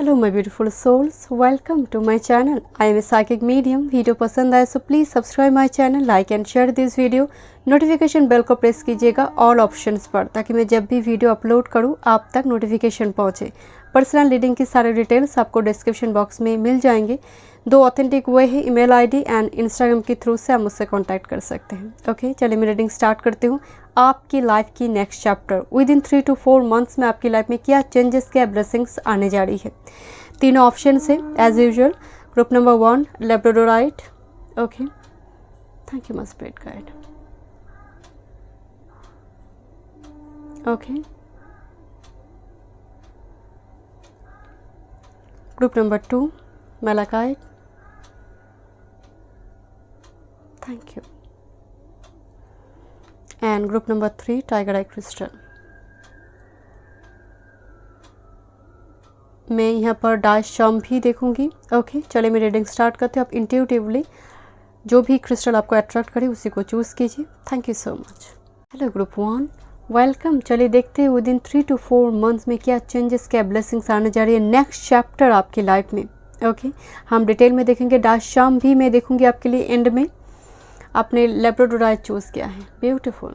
Hello my beautiful souls, welcome to my channel. I am a psychic medium. Video पसंद आए so please subscribe my channel, like and share this video. Notification bell को press कीजिएगा all options पर, ताकि मैं जब भी video upload करूं आप तक नोटिफिकेशन पहुंचे। पर्सनल रीडिंग की सारे डिटेल्स आपको डिस्क्रिप्शन बॉक्स में मिल जाएंगे। 2 ऑथेंटिक वे है, ईमेल आईडी एंड इंस्टाग्राम के थ्रू से आप मुझसे कॉन्टैक्ट कर सकते हैं। ओके, चलिए मैं रीडिंग स्टार्ट करती हूँ। आपकी लाइफ की next chapter within 3 to 4 months में आपकी लाइफ में क्या चेंजेस, क्या ब्लेसिंग्स आने जा रही है। तीनों ऑप्शन है as usual. Group number 1 labradorite. Okay, thank you my spirit guide. Okay, group number 2 malachite. Thank you. And group number 3 tiger eye crystal. मैं यहाँ पर डार्क शाम भी देखूंगी। ओके, चलिए मैं रीडिंग स्टार्ट करते हैं। आप इंट्यूटिवली जो भी क्रिस्टल आपको अट्रैक्ट करे उसी को चूज़ कीजिए। Thank you so much. Hello group 1, welcome. चलिए देखते हैं विद इन 3 to 4 मंथ्स में क्या चेंजेस, क्या ब्लेसिंग्स आने जा रही है नेक्स्ट चैप्टर आपकी लाइफ में। ओके, हम डिटेल में देखेंगे। डार्क शाम भी मैं देखूंगी आपके लिए एंड में। आपने लैब्राडोराइट चूज़ किया है, beautiful.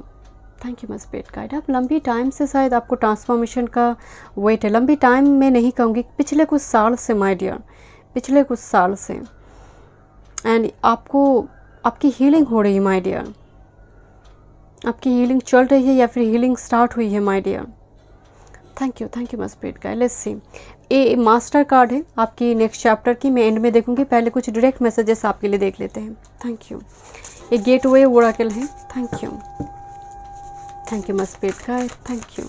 Thank you my spirit guide. आप लंबी टाइम से शायद आपको ट्रांसफॉर्मेशन का वेट है। लंबी टाइम मैं नहीं कहूँगी, पिछले कुछ साल से माय डियर, पिछले कुछ साल से। एंड आपको आपकी हीलिंग हो रही है माय डियर। आपकी हीलिंग चल रही है या फिर हीलिंग स्टार्ट हुई है my dear. Thank you my spirit guide. Let's see, ये मास्टर कार्ड है आपकी नेक्स्ट चैप्टर की। मैं एंड में देखूंगी, पहले कुछ डायरेक्ट मैसेजेस आपके लिए देख लेते हैं। Thank you. ये गेटवे ओरेकल है। Thank you my spirit guide. Thank you.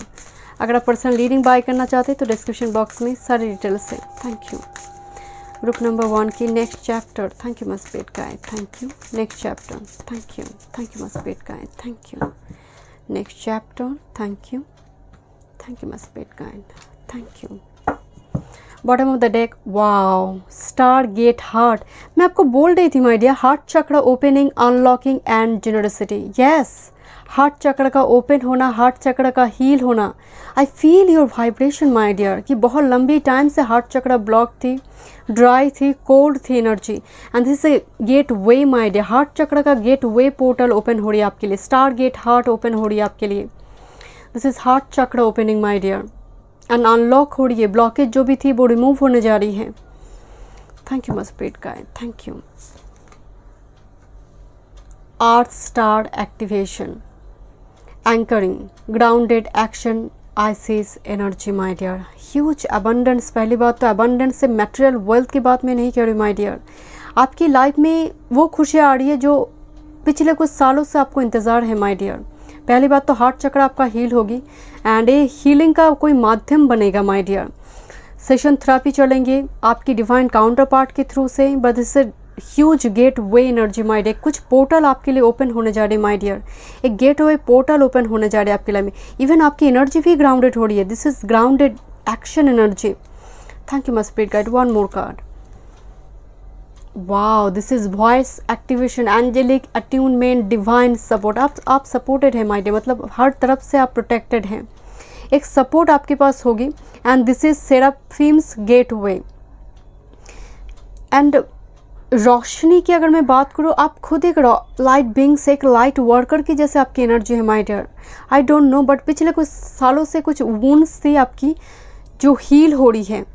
अगर आप पर्सनल रीडिंग बाय करना चाहते हैं तो डिस्क्रिप्शन बॉक्स में सारी डिटेल्स है। Thank you. ग्रुप नंबर 1 की next chapter. Thank you my spirit guide. Thank you. Next chapter. Thank you my spirit guide. Thank you. Next chapter. Thank you my spirit guide. Thank you. Bottom of the deck, wow, star gate heart. मैं आपको बोल रही थी my dear, heart chakra opening, unlocking and generosity. Yes, heart chakra का open होना, heart chakra का heal होना। I feel your vibration my dear, कि बहुत लंबी टाइम से हार्ट चक्र ब्लॉक थी, ड्राई थी, कोल्ड थी energy. And this a gateway my dear. Heart chakra का गेट वे पोर्टल ओपन हो रही है आपके लिए। स्टार गेट हार्ट ओपन हो रही है आपके लिए। This is heart chakra opening my dear. And unlock हो रही है। ब्लॉकेज जो भी थी वो रिमूव होने जा रही है। Thank you my spirit guide. Thank you. Earth star activation, anchoring, grounded action, Isis energy my dear. Huge abundance. पहली बात तो अबंडेंस से मटेरियल वेल्थ की बात मैं नहीं कह रही माय डियर। आपकी लाइफ में वो खुशियाँ आ रही है जो पिछले कुछ सालों से आपको इंतज़ार है माय डियर। पहली बात तो हार्ट चक्र आपका हील होगी एंड ये हीलिंग का कोई माध्यम बनेगा माय डियर। सेशन थेरेपी चलेंगे आपकी डिवाइन काउंटर पार्ट के थ्रू से, बट इससे huge gateway energy my dear. कुछ पोर्टल आपके लिए ओपन होने जा रही है माय डियर। एक गेट वे पोर्टल ओपन होने जा रही है आपकी लाइफ में। इवन आपकी एनर्जी भी ग्राउंडेड हो रही है। This is grounded action energy. Thank you my spirit guide. One more card. Wow, this is voice activation, angelic attunement, divine support. आप सपोर्टेड है माय डियर, मतलब हर तरफ से आप प्रोटेक्टेड हैं। एक सपोर्ट आपके पास होगी। And this is seraphim's gateway. And रोशनी की अगर मैं बात करूँ, आप खुद एक लाइट बींग्स, एक लाइट वर्कर की जैसे आपकी एनर्जी है my dear. I don't know, but पिछले कुछ सालों से कुछ वुंड्स थी आपकी जो हील हो रही है।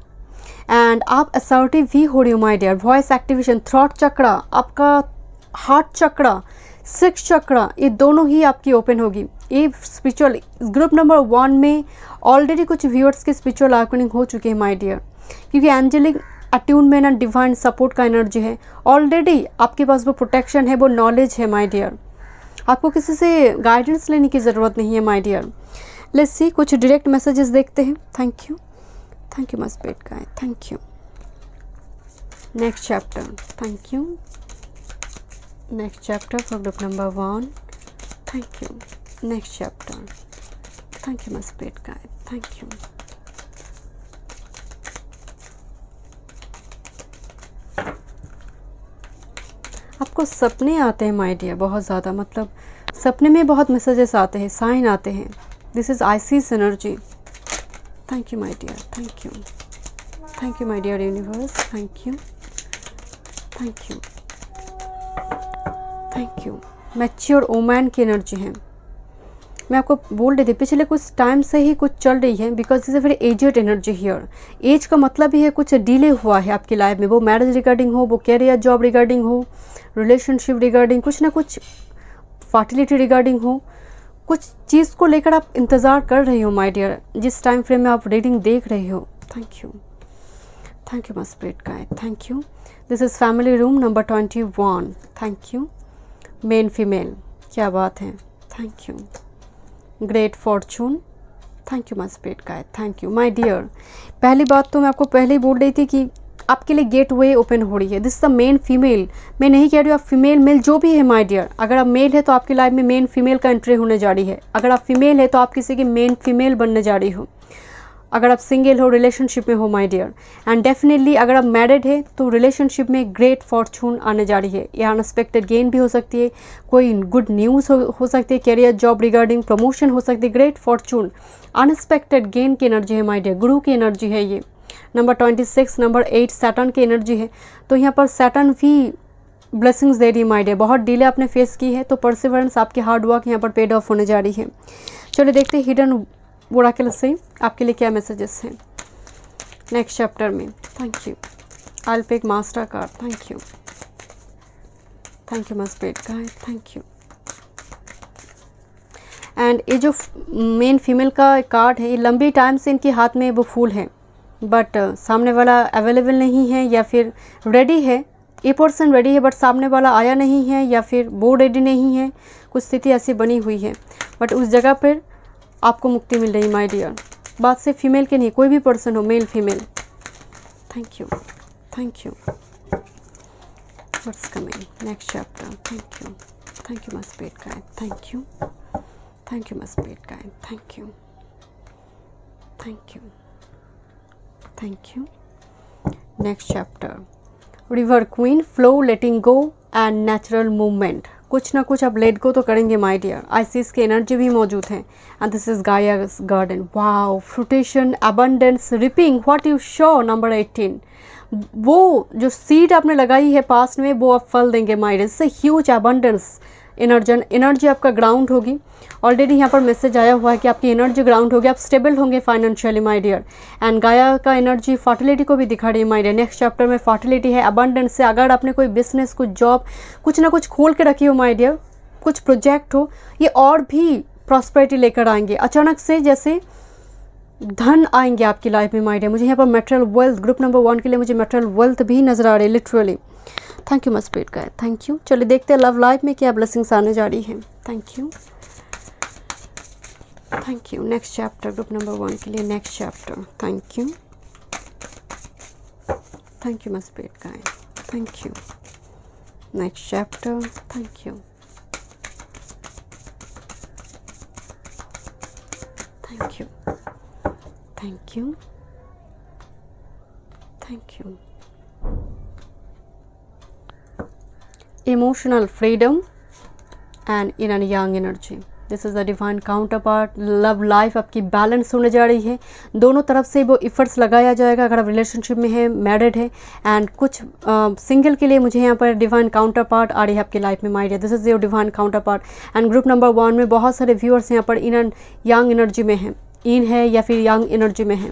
एंड आप असर्टिव भी हो रही हो my dear. Voice activation, throat chakra, आपका हार्ट चक्र, 6 चक्र, ये दोनों ही आपकी ओपन होगी। ये स्पिरिचुअल ग्रुप नंबर 1 में ऑलरेडी कुछ व्यूअर्स की स्पिरिचुअल अवेकनिंग हो चुकी है माय डियर, क्योंकि angelic attunement and divine support का एनर्जी है। ऑलरेडी आपके पास वो प्रोटेक्शन है, वो नॉलेज है माय डियर। आपको किसी से गाइडेंस लेने की ज़रूरत नहीं है माय डियर। लेट्स सी, कुछ डायरेक्ट मैसेजेस देखते हैं। Thank you my spirit guide. Thank you. Next chapter. Thank you. Next chapter for group number 1। Thank you. Next chapter. Thank you my spirit guide. Thank you. आपको सपने आते हैं my dear बहुत ज़्यादा, मतलब सपने में बहुत मैसेजेस आते हैं, साइन आते हैं। This is Isis energy. Thank you my dear. Thank you. Thank you my dear universe, thank you, thank you, thank you. Mature woman की एनर्जी है। मैं आपको बोल रही थी पिछले कुछ टाइम से ही कुछ चल रही है, because is a very aged energy here. Age का मतलब ही है कुछ डिले हुआ है आपकी लाइफ में, वो मैरिज रिगार्डिंग हो, वो कैरियर जॉब रिगार्डिंग हो, रिलेशनशिप रिगार्डिंग, कुछ ना कुछ फर्टिलिटी रिगार्डिंग हो, कुछ चीज़ को लेकर आप इंतज़ार कर रही हो माय डियर, जिस टाइम फ्रेम में आप रीडिंग देख रही हो। Thank you, thank you my spirit guide, thank you. This is family room number 21। Thank you. Male female, क्या बात है, thank you. Great fortune, thank you my spirit guide, thank you my dear. पहली बात तो मैं आपको पहले ही बोल रही थी कि आपके लिए गेट वे ओपन हो रही है। This is the main female. मैं नहीं कह रही हूँ आप फीमेल मेल जो भी है माय डियर, अगर आप मेल है तो आपकी लाइफ में मेन फीमेल का एंट्री होने जा रही है। अगर आप फीमेल है तो आप किसी की मेन फीमेल बनने जा रही हो। अगर आप सिंगल हो, रिलेशनशिप में हो माय डियर, एंड डेफिनेटली अगर आप मैरिड है तो रिलेशनशिप में ग्रेट फॉर्चून आने जा रही है। ये अनएक्सपेक्टेड गेन भी हो सकती है, कोई गुड न्यूज़ हो सकती है, कैरियर जॉब रिगार्डिंग प्रमोशन हो सकती है। ग्रेट फॉर्चून, अनएक्सपेक्टेड गेन की एनर्जी है माय डियर, गुरु की एनर्जी है ये। नंबर 26, नंबर 8 सैटर्न की एनर्जी है। तो यहाँ पर सैटर्न भी ब्लेसिंग्स दे रही है माय डियर। बहुत डिले आपने फेस की है तो परसिवरेंस, आपकी हार्ड वर्क यहाँ पर पेड ऑफ होने जा रही है। चलिए देखते हैं हिडन ओरेकल से आपके लिए क्या मैसेजेस हैं नेक्स्ट चैप्टर में। Thank you. I will pick master card, thank you, thank you my spirit guide, thank you. And ये जो मेन फीमेल का कार्ड है, ये लंबी टाइम से इनके हाथ में वो फूल है, बट सामने वाला अवेलेबल नहीं है या फिर रेडी है। ये पर्सन रेडी है बट सामने वाला आया नहीं है, या फिर वो रेडी नहीं है। कुछ स्थिति ऐसी बनी हुई है, बट उस जगह पर आपको मुक्ति मिल रही माय डियर। बात से फीमेल के नहीं, कोई भी पर्सन हो, male female. Thank you, thank you. What's coming next chapter, thank you, thank you my spirit guide, thank you, thank you my spirit guide, thank you, thank you, thank you. Next chapter, river queen, flow, letting go and natural movement. कुछ ना कुछ आप let go तो करेंगे my dear. Isis की energy भी मौजूद है। And this is Gaia's garden. Wow, fruition, abundance, reaping what you show. Number 18, वो जो सीड आपने लगाई है पास्ट में वो आप फल देंगे माय डियर। इससे ह्यूज अबंडेंस एनर्जी आपका ग्राउंड होगी। ऑलरेडी यहाँ पर मैसेज आया हुआ है कि आपकी एनर्जी ग्राउंड होगी, आप स्टेबल होंगे फाइनेंशियली माय डियर। एंड गाया का एनर्जी फर्टिलिटी को भी दिखा रही है माय डियर। नेक्स्ट चैप्टर में फर्टिलिटी है, अबंडेंस से। अगर आपने कोई बिजनेस, कुछ जॉब, कुछ ना कुछ खोल के रखी हो माय डियर, कुछ प्रोजेक्ट हो, ये और भी प्रॉस्पेरिटी लेकर आएंगे अचानक से, जैसे धन आएंगे आपकी लाइफ में माय डियर। मुझे यहाँ पर मेटेरियल वेल्थ, ग्रुप नंबर 1 के लिए मुझे मेटेरियल वेल्थ भी नजर आ रही है literally. Thank you my spirit guide, thank you. चलिए देखते हैं लव लाइफ में क्या ब्लेसिंग्स आने जा रही हैं। Thank you, thank you. Next chapter, group number 1 के लिए next chapter. Thank you, thank you my spirit guide, thank you. Next chapter, thank you, thank you, thank you, thank you. Emotional freedom and in a young energy. This is the divine counterpart. Love life आपकी balance होने जा रही है। दोनों तरफ से वो इफ़र्ट्स लगाया जाएगा। अगर आप रिलेशनशिप में है, मैरिड है, एंड कुछ सिंगल के लिए मुझे यहाँ पर डिवाइन काउंटर पार्ट आ रही है आपकी लाइफ में my dear. This is your divine counterpart. And group number 1 में बहुत सारे व्यूअर्स यहाँ पर इन एंड यंग एनर्जी में हैं, इन है या फिर यंग एनर्जी में है।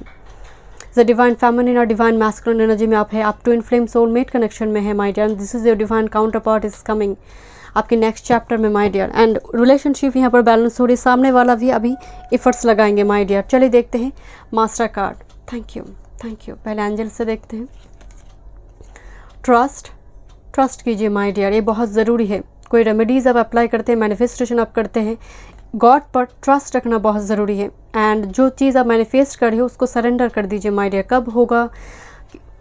द डिवाइन फेमिनिन और डिवाइन मैस्कुलिन एनर्जी में आप है, आप ट्विन फ्लेम सोलमेट कनेक्शन में है my dear. This is your divine counterpart is coming आपके नेक्स्ट चैप्टर में माय डियर। एंड रिलेशनशिप यहाँ पर बैलेंस हो रही, सामने वाला भी अभी इफर्ट्स लगाएंगे माय डियर। चलिए देखते हैं master card. Thank you, thank you. पहले एंजल से देखते हैं। ट्रस्ट कीजिए माय डियर, ये बहुत ज़रूरी है। कोई रेमेडीज़ आप अप्लाई करते हैं, मैनिफेस्टेशन आप करते हैं, गॉड पर ट्रस्ट रखना बहुत ज़रूरी है। एंड जो चीज़ आप मैनिफेस्ट कर रहे हो उसको सरेंडर कर दीजिए माय डियर। कब होगा,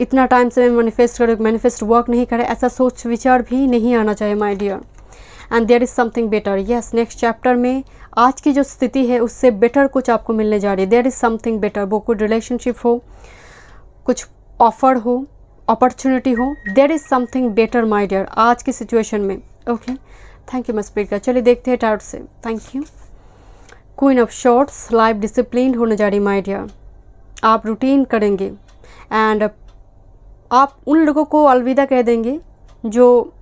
इतना टाइम से मैं मैनिफेस्ट करूँ, मैनिफेस्ट वर्क नहीं करे, ऐसा सोच विचार भी नहीं आना चाहिए my dear. And there is something better. Yes, next chapter में आज की जो स्थिति है उससे बेटर कुछ आपको मिलने जा रही है। There is something better. वो कुछ रिलेशनशिप हो, कुछ ऑफर हो, अपॉर्चुनिटी हो, there is something better my dear आज की सिचुएशन में। Okay, thank you my spirit guide. चलिए देखते हैं टाउट से। Thank you. Queen of swords, life discipline होने जा रही माय डियर। आप रूटीन करेंगे एंड आप उन लोगों को अलविदा कह देंगे जो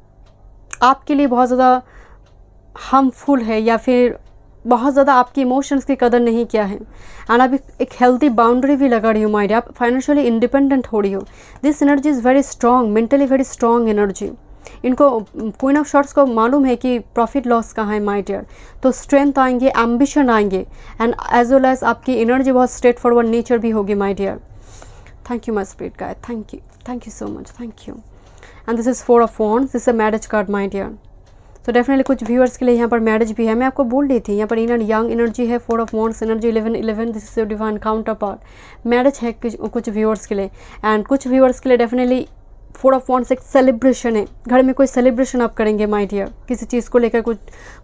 आपके लिए बहुत ज़्यादा हार्मफुल है या फिर बहुत ज़्यादा आपके इमोशंस की कदर नहीं किया है। एंड आप एक हेल्दी बाउंड्री भी लगा रही हो माइंड, आप फाइनेंशियली इंडिपेंडेंट हो रही हो। This energy is very strong, mentally very strong energy. इनको क्वीन ऑफ शॉर्ट्स को मालूम है कि प्रॉफिट लॉस कहाँ है माय डियर। तो स्ट्रेंथ आएंगे, एम्बिशन आएंगे एंड एज वेल एज आपकी एनर्जी बहुत स्ट्रेट फॉरवर्ड नेचर भी होगी my dear. Thank you my spirit guide, thank you so much, thank you. And this is 4 of wands, this is a marriage card my dear. तो definitely कुछ viewers के लिए यहाँ पर marriage भी है, मैं आपको बोल रही थी यहाँ पर इनर यंग एनर्जी है, 4 of wands energy, 11 this is your divine counter part. Marriage है कुछ व्यूअर्स के लिए एंड कुछ व्यूअर्स के लिए डेफिनेटली 4 ऑफ वॉन्ड्स एक सेलिब्रेशन है। घर में कोई सेलिब्रेशन आप करेंगे माय डियर, किसी चीज़ को लेकर, कुछ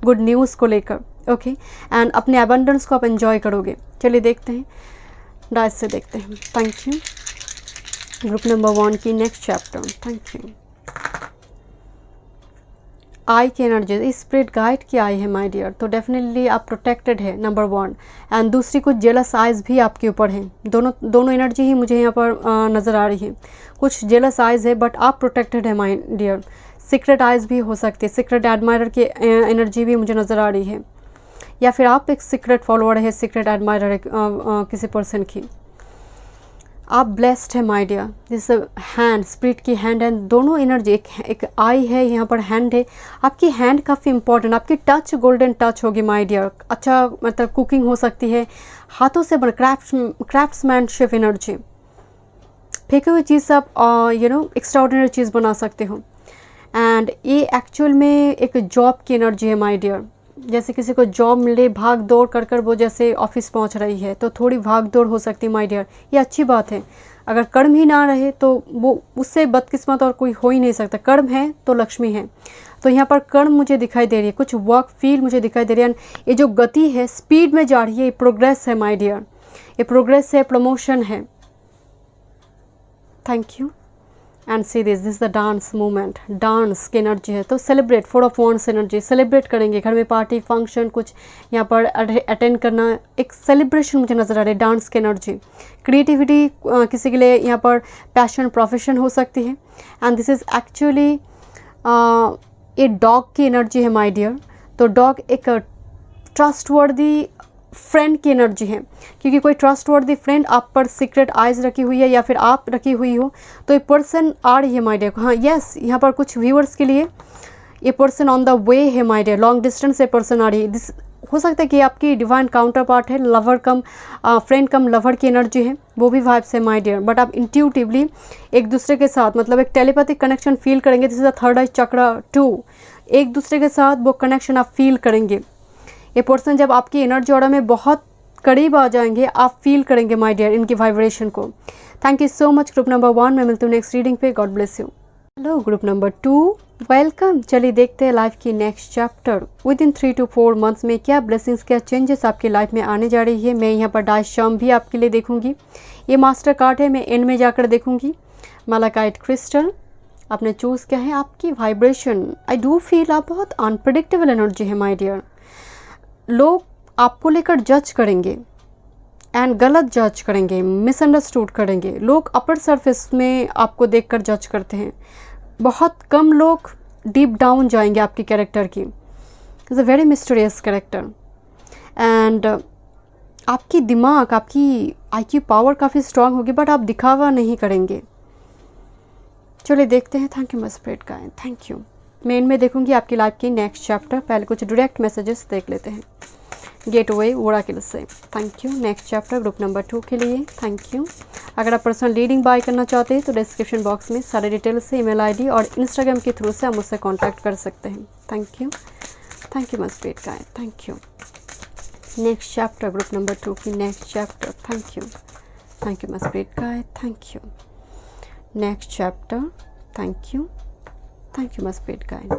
गुड न्यूज़ को लेकर, ओके। एंड अपने अबंडेंस को आप एंजॉय करोगे। चलिए देखते हैं, डाइस से देखते हैं। Thank you. ग्रुप नंबर 1 की नेक्स्ट चैप्टर, थैंक यू। आई की एनर्जी, स्पिरिट गाइड की आई है माय डियर। तो डेफिनेटली आप प्रोटेक्टेड है, नंबर 1। एंड दूसरी कुछ जेलस आइज़ भी आपके ऊपर हैं। दोनों एनर्जी ही मुझे यहाँ पर नज़र आ रही है। कुछ जेलस आइज़ है बट आप प्रोटेक्टेड है माय डियर। सीक्रेट आइज़ भी हो सकती है, सीक्रेट एडमायरर की एनर्जी भी मुझे नज़र आ रही है, या फिर आप एक सीक्रेट फॉलोअर है, सीक्रेट एडमायरर किसी पर्सन की। आप ब्लेस्ड है my dear. This hand, spirit की हैंड एंड दोनों एनर्जी, एक आई है यहाँ पर, हैंड है। आपकी हैंड काफ़ी इंपॉर्टेंट, आपकी टच गोल्डन टच होगी माय डियर। अच्छा मतलब कुकिंग हो सकती है, हाथों से बन क्राफ्ट्समैनशिप एनर्जी, फेंकी हुई चीज़ से आप एक्स्ट्राऑर्डिनरी चीज़ बना सकते हो। एंड ये एक्चुअल में एक जॉब की एनर्जी है माय डियर। जैसे किसी को जॉब मिले, भाग दौड़ कर कर वो जैसे ऑफिस पहुंच रही है, तो थोड़ी भाग दौड़ हो सकती है माय डियर। ये अच्छी बात है। अगर कर्म ही ना रहे तो वो उससे बदकिस्मत और कोई हो ही नहीं सकता। कर्म है तो लक्ष्मी है। तो यहाँ पर कर्म मुझे दिखाई दे रही है, कुछ वर्क फील मुझे दिखाई दे रही है। ये जो गति है, स्पीड में जा रही है, ये प्रोग्रेस है माय डियर। ये प्रोग्रेस है, प्रमोशन है। Thank you. And see this is the dance movement, dance की एनर्जी है। तो celebrate, 4 of wands energy, celebrate करेंगे। घर में पार्टी फंक्शन कुछ यहाँ पर अटेंड करना, एक सेलिब्रेशन मुझे नज़र आ रही है, डांस की एनर्जी। क्रिएटिविटी किसी के लिए यहाँ पर पैशन, प्रोफेशन हो सकती है। एंड दिस इज़ एक्चुअली ये डॉग की एनर्जी है माय डियर। तो डॉग एक ट्रस्टवर्दी फ्रेंड की एनर्जी है, क्योंकि कोई ट्रस्टवर्दी फ्रेंड आप पर सीक्रेट आइज रखी हुई है या फिर आप रखी हुई हो। तो ये पर्सन आ रही है माय डियर। हाँ यस, यहाँ पर कुछ व्यूअर्स के लिए ये पर्सन ऑन द वे है माय डियर। लॉन्ग डिस्टेंस से पर्सन आ रही है। दिस हो सकता है कि आपकी डिवाइन काउंटर पार्ट है, लवर कम फ्रेंड कम लवर की एनर्जी है, वो भी वाइब्स है माय डियर। बट आप इंट्यूटिवली एक दूसरे के साथ मतलब एक टेलीपैथिक कनेक्शन फील करेंगे। दिस इज द थर्ड आई चक्रा 2। एक दूसरे के साथ वो कनेक्शन आप फील करेंगे। ये पर्सन जब आपकी एनर्जी ऑर्डर में बहुत करीब आ जाएंगे, आप फील करेंगे माय डियर इनकी वाइब्रेशन को। Thank you so much group number 1। मैं मिलती हूँ नेक्स्ट रीडिंग पे। God bless you. Hello group number 2, welcome. चलिए देखते हैं लाइफ की next chapter. Within 3 to 4 months में क्या ब्लेसिंग्स, क्या चेंजेस आपकी लाइफ में आने जा रही है। मैं यहाँ पर डाइस शाम भी आपके लिए देखूंगी। ये मास्टर कार्ड है, मैं एंड में जाकर देखूंगी। मैलाकाइट क्रिस्टल आपने चूज़ किया है। आपकी वाइब्रेशन, आई डू फील आप बहुत अनप्रिडिक्टेबल एनर्जी है माय डियर। लोग आपको लेकर जज करेंगे एंड गलत जज करेंगे, मिसअंडरस्टूड करेंगे। लोग अपर सरफेस में आपको देखकर जज करते हैं। बहुत कम लोग डीप डाउन जाएंगे आपकी कैरेक्टर की। Is a very mysterious character. And आपकी दिमाग, आपकी IQ पावर काफ़ी स्ट्रांग होगी, बट आप दिखावा नहीं करेंगे। चलिए देखते हैं। Thank you my spirit guide, thank you. मैं इनमें देखूंगी आपकी लाइफ की नेक्स्ट चैप्टर। पहले कुछ डायरेक्ट मैसेजेस देख लेते हैं गेट अवे ओराकल से। Thank you. Next chapter group number 2 के लिए, थैंक यू। अगर आप पर्सनल रीडिंग बाय करना चाहते हैं तो डिस्क्रिप्शन बॉक्स में सारे डिटेल्स से ईमेल ID और इंस्टाग्राम के थ्रू से आप मुझसे कॉन्टैक्ट कर सकते हैं। Thank you my spirit guide, thank you. Next chapter group number 2 की next chapter, thank you my spirit guide, thank you. Next chapter, thank you my spirit guide.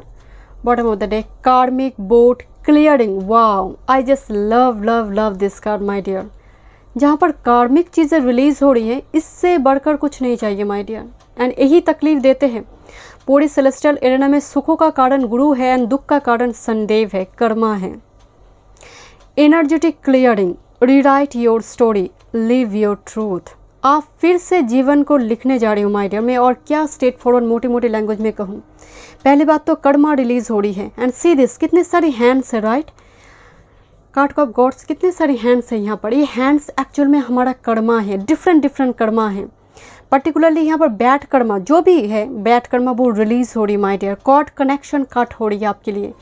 Bottom of the deck, karmic boat clearing. Wow, I just love this card my dear. जहाँ पर कार्मिक चीज़ें release हो रही हैं, इससे बढ़कर कुछ नहीं चाहिए माय डियर। एंड यही तकलीफ देते हैं। पूरी सेलेस्टियल एरेना में सुखों का कारण गुरु है एंड दुख का कारण संदेव है, कर्मा है। Energetic clearing, rewrite your story, live your truth. आप फिर से जीवन को लिखने जा रही हो माय डियर। मैं और क्या स्ट्रेट फॉरवर्ड मोटी मोटी लैंग्वेज में कहूँ। पहली बात तो कर्मा रिलीज हो रही है एंड सी दिस, कितने सारी हैंड्स है राइट, कार्ड ऑफ गॉड्स, कितने सारी हैंड्स है यहाँ पर। ये हैंड्स एक्चुअल में हमारा कर्मा है, डिफरेंट डिफरेंट कर्मा है। पर्टिकुलरली यहाँ पर बैड कर्मा जो भी है, बैड कर्मा वो रिलीज हो रही my dear. Cord connection cut हो रही है आपके लिए।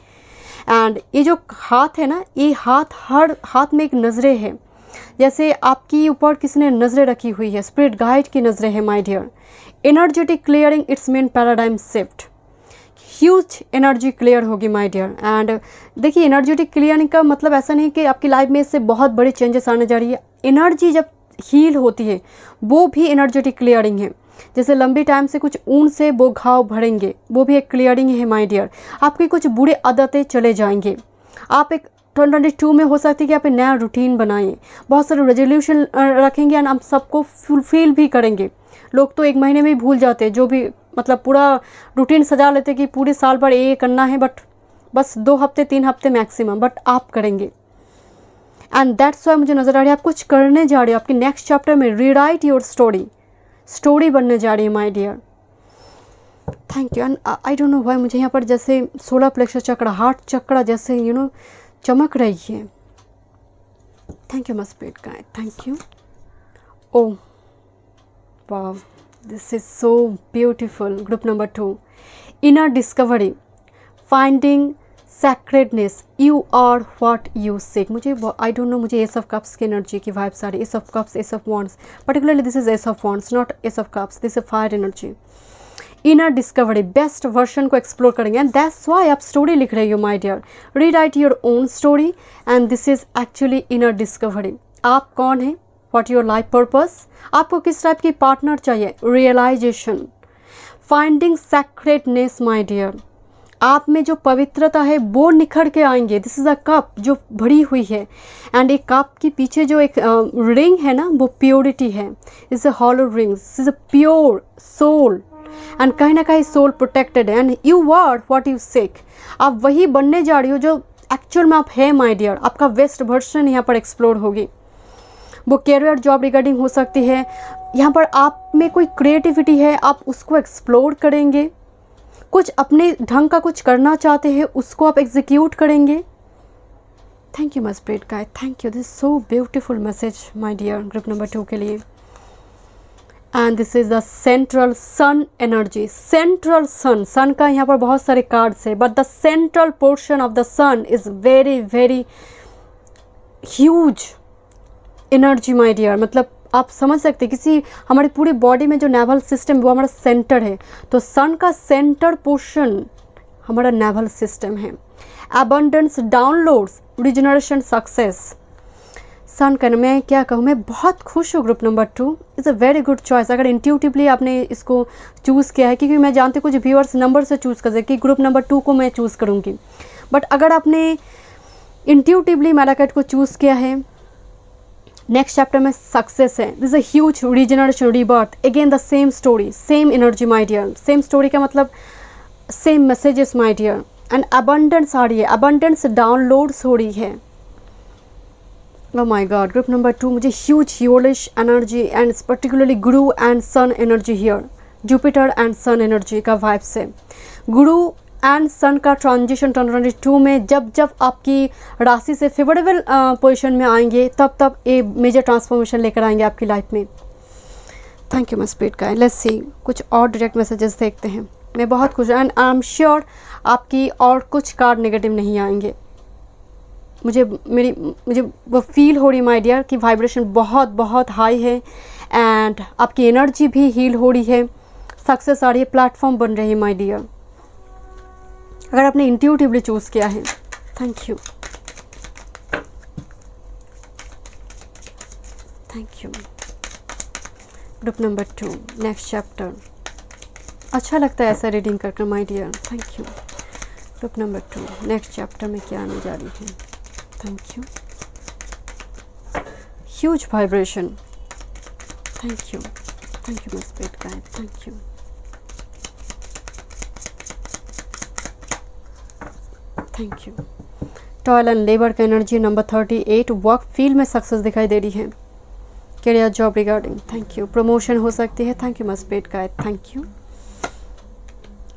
एंड ये जो हाथ है ना, ये हाथ, हर हाथ में एक नज़रें है, जैसे आपकी ऊपर किसी ने नज़रें रखी हुई है, स्पिरिट गाइड की नज़रें है my dear. Energetic clearing, it's mean paradigm shift, huge energy clear होगी माय डियर। एंड देखिए एनर्जेटिक क्लियरिंग का मतलब ऐसा नहीं कि आपकी लाइफ में इससे बहुत बड़ी चेंजेस आने जा रही है। एनर्जी जब हील होती है वो भी एनर्जेटिक क्लियरिंग है। जैसे लंबी टाइम से कुछ ऊन से वो घाव भरेंगे, वो भी एक क्लियरिंग है माय डियर। आपकी कुछ बुरी आदतें चले जाएंगे। आप एक 2022 में हो सकती है कि आप एक नया रूटीन बनाएं, बहुत सारे रेजोल्यूशन रखेंगे एंड आप सबको फुलफिल भी करेंगे। लोग तो एक महीने में ही भूल जाते हैं, जो भी मतलब पूरा रूटीन सजा लेते कि पूरे साल भर ये करना है, बट बस 2 हफ्ते 3 हफ्ते मैक्सिमम, बट आप करेंगे। एंड दैट्स वाई मुझे नज़र आ रही है आप कुछ करने जा रहे हो। आपके नेक्स्ट चैप्टर में रीराइट योर स्टोरी, स्टोरी बनने जा रही है my dear. Thank you. And I don't know why मुझे यहाँ पर जैसे 16 प्लेक्सस चक्र, हार्ट चक्र जैसे चमक रही है। Thank you my spirit guide, thank you. Oh wow, this is so beautiful. Group number 2, inner discovery, finding sacredness, you are what you seek. मुझे आई डोंट नो, मुझे एस ऑफ कप्स की energy की vibes आ रही है। Ace of cups, ace of wands, particularly this is ace of wands, not ace of cups, this is fire energy. Inner discovery, best version को explore करेंगे and that's why आप story लिख रही हो my dear. Rewrite your own story and this is actually inner discovery. आप कौन है, what your life purpose, आपको किस टाइप की पार्टनर चाहिए, realization, finding sacredness my dear. आप में जो पवित्रता है वो निखर के आएंगे। दिस इज़ अ कप जो भरी हुई है एंड एक कप के पीछे जो एक रिंग है ना, वो प्योरिटी है। It's a hollow ring, this is a pure soul and कहीं ना कहीं सोल प्रोटेक्टेड है and you are what you seek. आप वही बनने जा रही हो जो एक्चुअल में आप है माय डियर। आपका बेस्ट वर्जन यहाँ पर एक्सप्लोर होगी। वो कैरियर जॉब रिगार्डिंग हो सकती है। यहाँ पर आप में कोई क्रिएटिविटी है, आप उसको एक्सप्लोर करेंगे। कुछ अपने ढंग का कुछ करना चाहते हैं, उसको आप एग्जीक्यूट करेंगे। Thank you my spirit guide, thank you. This so beautiful message my dear group number 2 के लिए। And this is the central sun energy. Central sun, sun का यहाँ पर बहुत सारे कार्ड्स है, but the central portion of the sun is very very huge energy my dear. मतलब आप समझ सकते हैं, किसी हमारी पूरी बॉडी में जो नेवल सिस्टम वो हमारा सेंटर है, तो सन का सेंटर पोर्शन हमारा नेवल सिस्टम है। Abundance, downloads, regeneration, success. Sun का मैं क्या कहूँ, मैं बहुत खुश हूँ। Group number 2 is a very good choice. अगर इंट्यूटिवली आपने इसको चूज़ किया है, क्योंकि मैं जानती हूँ कुछ व्यूअर्स नंबर से चूज़ कर सकते कि ग्रुप नंबर 2 को मैं चूज़ करूँगी, बट अगर आपने इंट्यूटिवली मैलाकाइट को चूज़ किया है, नेक्स्ट चैप्टर में सक्सेस है। This a huge regeneration, rebirth, again the same story, same energy my dear. Same story का मतलब same messages my dear. And abundance आ रही है, अबंडेंस डाउनलोड्स हो रही है। Oh my God, group number 2 मुझे ह्यूज ह्यूलिश energy and particularly Guru and sun energy here. Jupiter and sun energy का वाइब्स है। गुरु एंड सन का ट्रांजिशन 2022 में जब जब आपकी राशि से फेवरेबल पोजीशन में आएंगे, तब तब ये मेजर ट्रांसफॉर्मेशन लेकर आएंगे आपकी लाइफ में। Thank you my spirit guide. Let's सी कुछ और डायरेक्ट मैसेजेस देखते हैं। मैं बहुत खुश हूँ एंड आई एम श्योर आपकी और कुछ कार्ड नेगेटिव नहीं आएंगे। मुझे वो फील हो रही माय डियर कि वाइब्रेशन बहुत बहुत हाई है एंड आपकी एनर्जी भी हील हो रही है। सक्सेस आ रही है, प्लेटफॉर्म बन रही है माय डियर, अगर आपने इंट्यूटिवली चूज़ किया है। Thank you, thank you. Group number 2 next chapter. अच्छा लगता है ऐसा रीडिंग कर my dear, thank you. Group number 2 next chapter में क्या आने जा रही है। Thank you. Huge vibration, thank you, thank you my spirit guide, thank you. Thank you. Toil and labour का एनर्जी नंबर 38, वर्क फील्ड में success दिखाई दे रही है। Career job regarding, thank you. Promotion हो सकती है, thank you my spirit guide, thank you.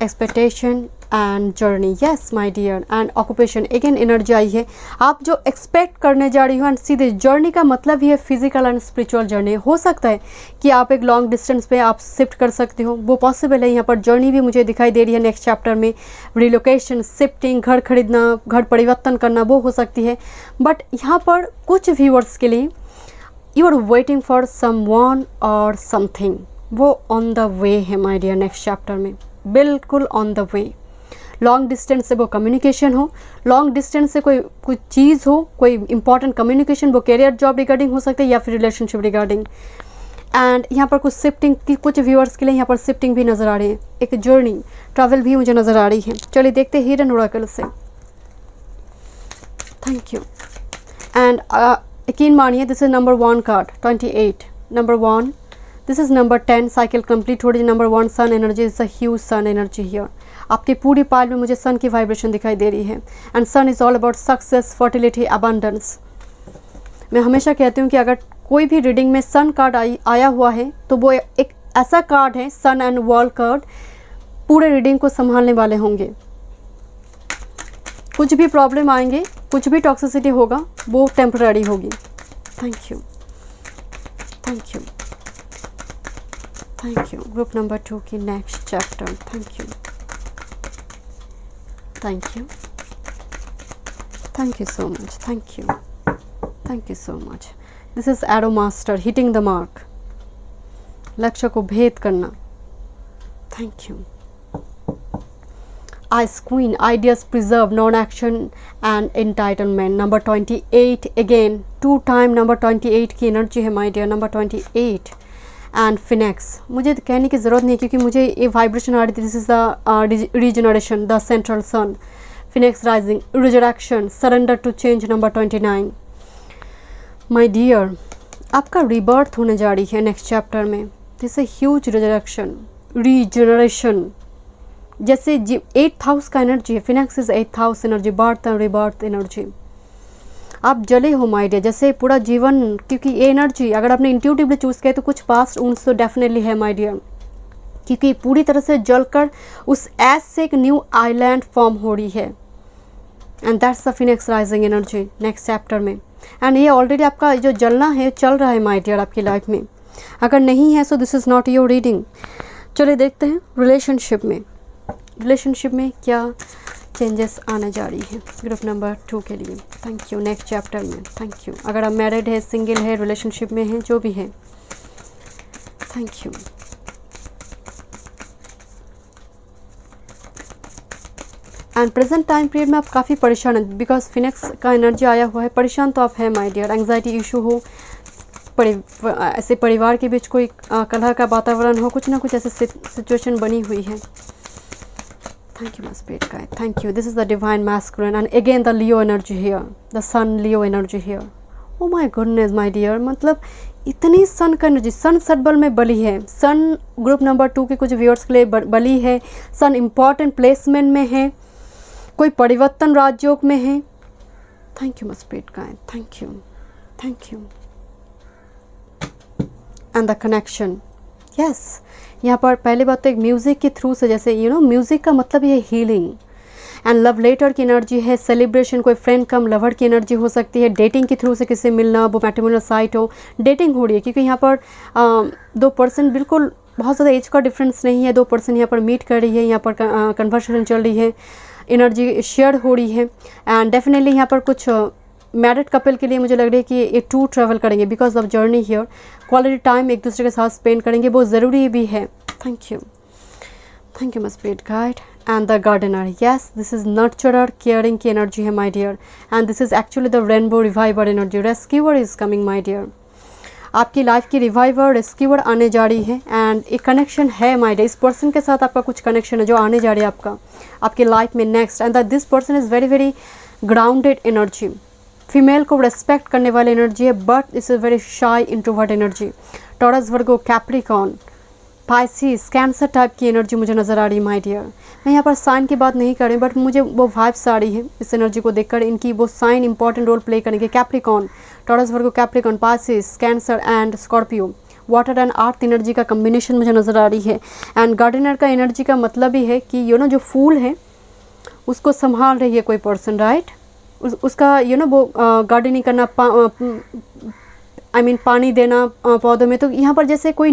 Expectation and journey, yes my dear, and occupation, again energy आई है। आप जो एक्सपेक्ट करने जा रही हो, एंड सीधे जर्नी का मतलब ही है फिजिकल एंड स्पिरिचुअल जर्नी। हो सकता है कि आप एक लॉन्ग डिस्टेंस पे आप शिफ्ट कर सकते हो, वो पॉसिबल है। यहाँ पर जर्नी भी मुझे दिखाई दे रही है नेक्स्ट चैप्टर में। रिलोकेशन, शिफ्टिंग, घर खरीदना, घर परिवर्तन करना, वो हो सकती है। बट यहाँ पर कुछ व्यूअर्स के लिए you are waiting for someone और समथिंग, वो ऑन द वे है माय डियर। नेक्स्ट चैप्टर में बिल्कुल on the way. Long distance से वो कम्युनिकेशन हो, लॉन्ग डिस्टेंस से कोई चीज़ हो, कोई इंपॉर्टेंट कम्युनिकेशन, वो करियर जॉब रिगार्डिंग हो सकता है या फिर रिलेशनशिप रिगार्डिंग। एंड यहाँ पर कुछ शिफ्टिंग की, कुछ व्यूअर्स के लिए यहाँ पर शिफ्टिंग भी नज़र आ रही है, एक जर्नी, ट्रैवल भी मुझे नज़र आ रही है। चलिए देखते हैं हिडन ओरेकल से, थैंक यू। एंड यकीन मानिए this is number 1 card, 28 number 1, this is number 10, cycle complete हो रही है। Number 1 sun energy, is a huge sun energy here. आपके पूरी पाल में मुझे सन की वाइब्रेशन दिखाई दे रही है। And sun is all about success, fertility, abundance. मैं हमेशा कहती हूँ कि अगर कोई भी रीडिंग में सन कार्ड आया हुआ है तो वो एक ऐसा कार्ड है, सन एंड वर्ल्ड कार्ड, पूरे रीडिंग को संभालने वाले होंगे। कुछ भी प्रॉब्लम आएंगे, कुछ भी टॉक्सिसिटी होगा, वो टेम्पररी होगी। Thank you, thank you, thank you. Group number 2 की next chapter, thank you, thank you, thank you so much, thank you, thank you so much. This is arrow master, hitting the mark, लक्ष्य को भेद करना, thank you. Ice Queen, ideas preserve, non-action and entitlement, number 28 again, 2 time number 28 की energy है my dear, number 28 and phoenix. मुझे कहने की ज़रूरत नहीं क्योंकि मुझे ये वाइब्रेशन आ रही थी। This is the regeneration, the central sun, phoenix rising, resurrection, surrender to change, number 29 my dear. आपका रीबर्थ होने जा रही है नेक्स्ट चैप्टर में। This a huge resurrection, regeneration, जैसे 8th हाउस का एनर्जी है। Phoenix is 8th house energy, birth and rebirth energy. आप जले हो माय डियर, जैसे पूरा जीवन, क्योंकि ये एनर्जी अगर आपने इंट्यूटिवली चूज़ किया तो कुछ पास्ट उन्स तो डेफिनेटली है माय डियर, क्योंकि पूरी तरह से जलकर उस ऐश से एक न्यू आइलैंड फॉर्म हो रही है। And that's the Phoenix rising energy next chapter में। एंड ये ऑलरेडी आपका जो जलना है चल रहा है माय डियर आपकी लाइफ में। अगर नहीं है so this is not your reading. चलिए देखते हैं रिलेशनशिप में, रिलेशनशिप में क्या चेंजेस आने जा रही है ग्रुप नंबर 2 के लिए। Thank you. नेक्स्ट चैप्टर में थैंक यू। अगर आप मैरिड है, सिंगल है, रिलेशनशिप में है, जो भी है, thank you. And present time period में आप काफ़ी परेशान हैं बिकॉज फिनेक्स का एनर्जी आया हुआ है। परेशान तो आप हैं माय डियर, एंग्जाइटी इशू हो, ऐसे परिवार के बीच कोई कलह का वातावरण हो, कुछ ना कुछ ऐसी सिचुएशन बनी हुई है। Thank you, my spirit guide. Thank you. This is the divine masculine and again the Leo energy here, the Sun Leo energy here. Oh my goodness, my dear. मतलब इतनी सन का एनर्जी, सन सटबल में बली है। सन ग्रुप नंबर 2 के कुछ viewers के लिए बली है। सन इम्पॉर्टेंट प्लेसमेंट में है, कोई परिवर्तन राजयोग में है। Thank you my spirit guide. Thank you. Thank you. And the connection. Yes. यहाँ पर पहली बात तो एक म्यूज़िक के थ्रू से, जैसे म्यूज़िक का मतलब ये हीलिंग एंड लव लेटर की एनर्जी है, सेलिब्रेशन, कोई फ्रेंड कम लवर की एनर्जी हो सकती है, डेटिंग के थ्रू से किसी मिलना, वो मैट्रिमोनियल साइट हो, डेटिंग हो रही है क्योंकि यहाँ पर 2% बिल्कुल बहुत ज़्यादा एज का डिफरेंस नहीं है, 2% यहाँ पर मीट कर रही है, यहाँ पर कन्वर्सेशन चल रही है, एनर्जी शेयर हो रही है। एंड डेफिनेटली यहाँ पर कुछ मैरिड कपल के लिए मुझे लग रही है कि ये टू ट्रैवल करेंगे because of journey here, quality time एक दूसरे के साथ स्पेंड करेंगे, वो ज़रूरी भी है। Thank you, thank you my spirit guide. And the gardener, yes this is nurturer, caring की एनर्जी है my dear, and this is actually the rainbow reviver energy. Rescuer is coming my dear, आपकी life की reviver, rescuer आने जा रही है। And एक connection है माय डियर, इस पर्सन के साथ आपका कुछ कनेक्शन है जो आने जा रही है आपकी लाइफ में next. And this person is very very grounded energy, female को रेस्पेक्ट करने वाली एनर्जी है, but it's a very shy introvert energy. Taurus, Virgo, Capricorn, Pisces, cancer type की एनर्जी मुझे नज़र आ रही है माय डियर। मैं यहाँ पर साइन की बात नहीं कर रही, बट मुझे वो वाइब्स आ रही है इस एनर्जी को देखकर, इनकी वो साइन इंपॉर्टेंट रोल प्ले करेंगे। Capricorn, taurus, Virgo, Capricorn, Pisces, cancer and Scorpio. Water and earth energy का कम्बिनेशन मुझे नज़र आ रही है। एंड गार्डनर का एनर्जी का मतलब ही है कि जो फूल है उसको संभाल रही है कोई पर्सन, राइट। उसका वो गार्डनिंग करना, पानी देना पौधों में। तो यहाँ पर जैसे कोई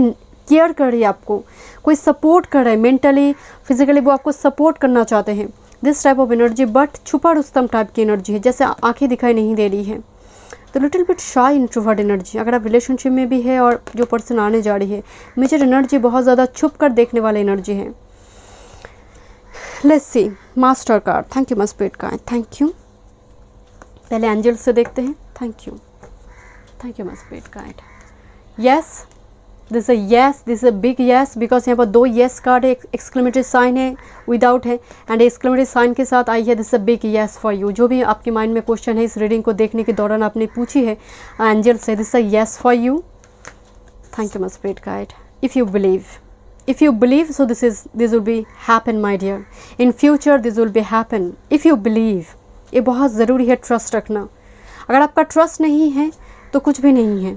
केयर कर रही है आपको, कोई सपोर्ट कर रहा है मेंटली, फिजिकली, वो आपको सपोर्ट करना चाहते हैं, this type of energy. But छुपा रुस्तम टाइप की एनर्जी है, जैसे आंखें दिखाई नहीं दे रही है। तो लिटिल बिट शाई इंट्रोवर्ट एनर्जी अगर आप रिलेशनशिप में भी है और जो पर्सन आने जा रही है, मेजर एनर्जी बहुत ज़्यादा छुप कर देखने वाली एनर्जी है। Let's see master card. Thank you my spirit guide, thank you. पहले एंजल से देखते हैं। Thank you my spirit guide. Yes, this is yes, this is a big yes, because यहाँ पर 2 यस कार्ड है, एक्सक्लेमेटरी साइन है, without है, and exclamatory sign के साथ आई है this is a big yes for you. जो भी आपके माइंड में क्वेश्चन है इस रीडिंग को देखने के दौरान आपने पूछी है एंजल से, this is a yes for you. Thank you my spirit guide. If you believe, so this will be happen my dear, in future this will be happen if you believe। ये बहुत ज़रूरी है trust रखना। अगर आपका trust नहीं है तो कुछ भी नहीं है।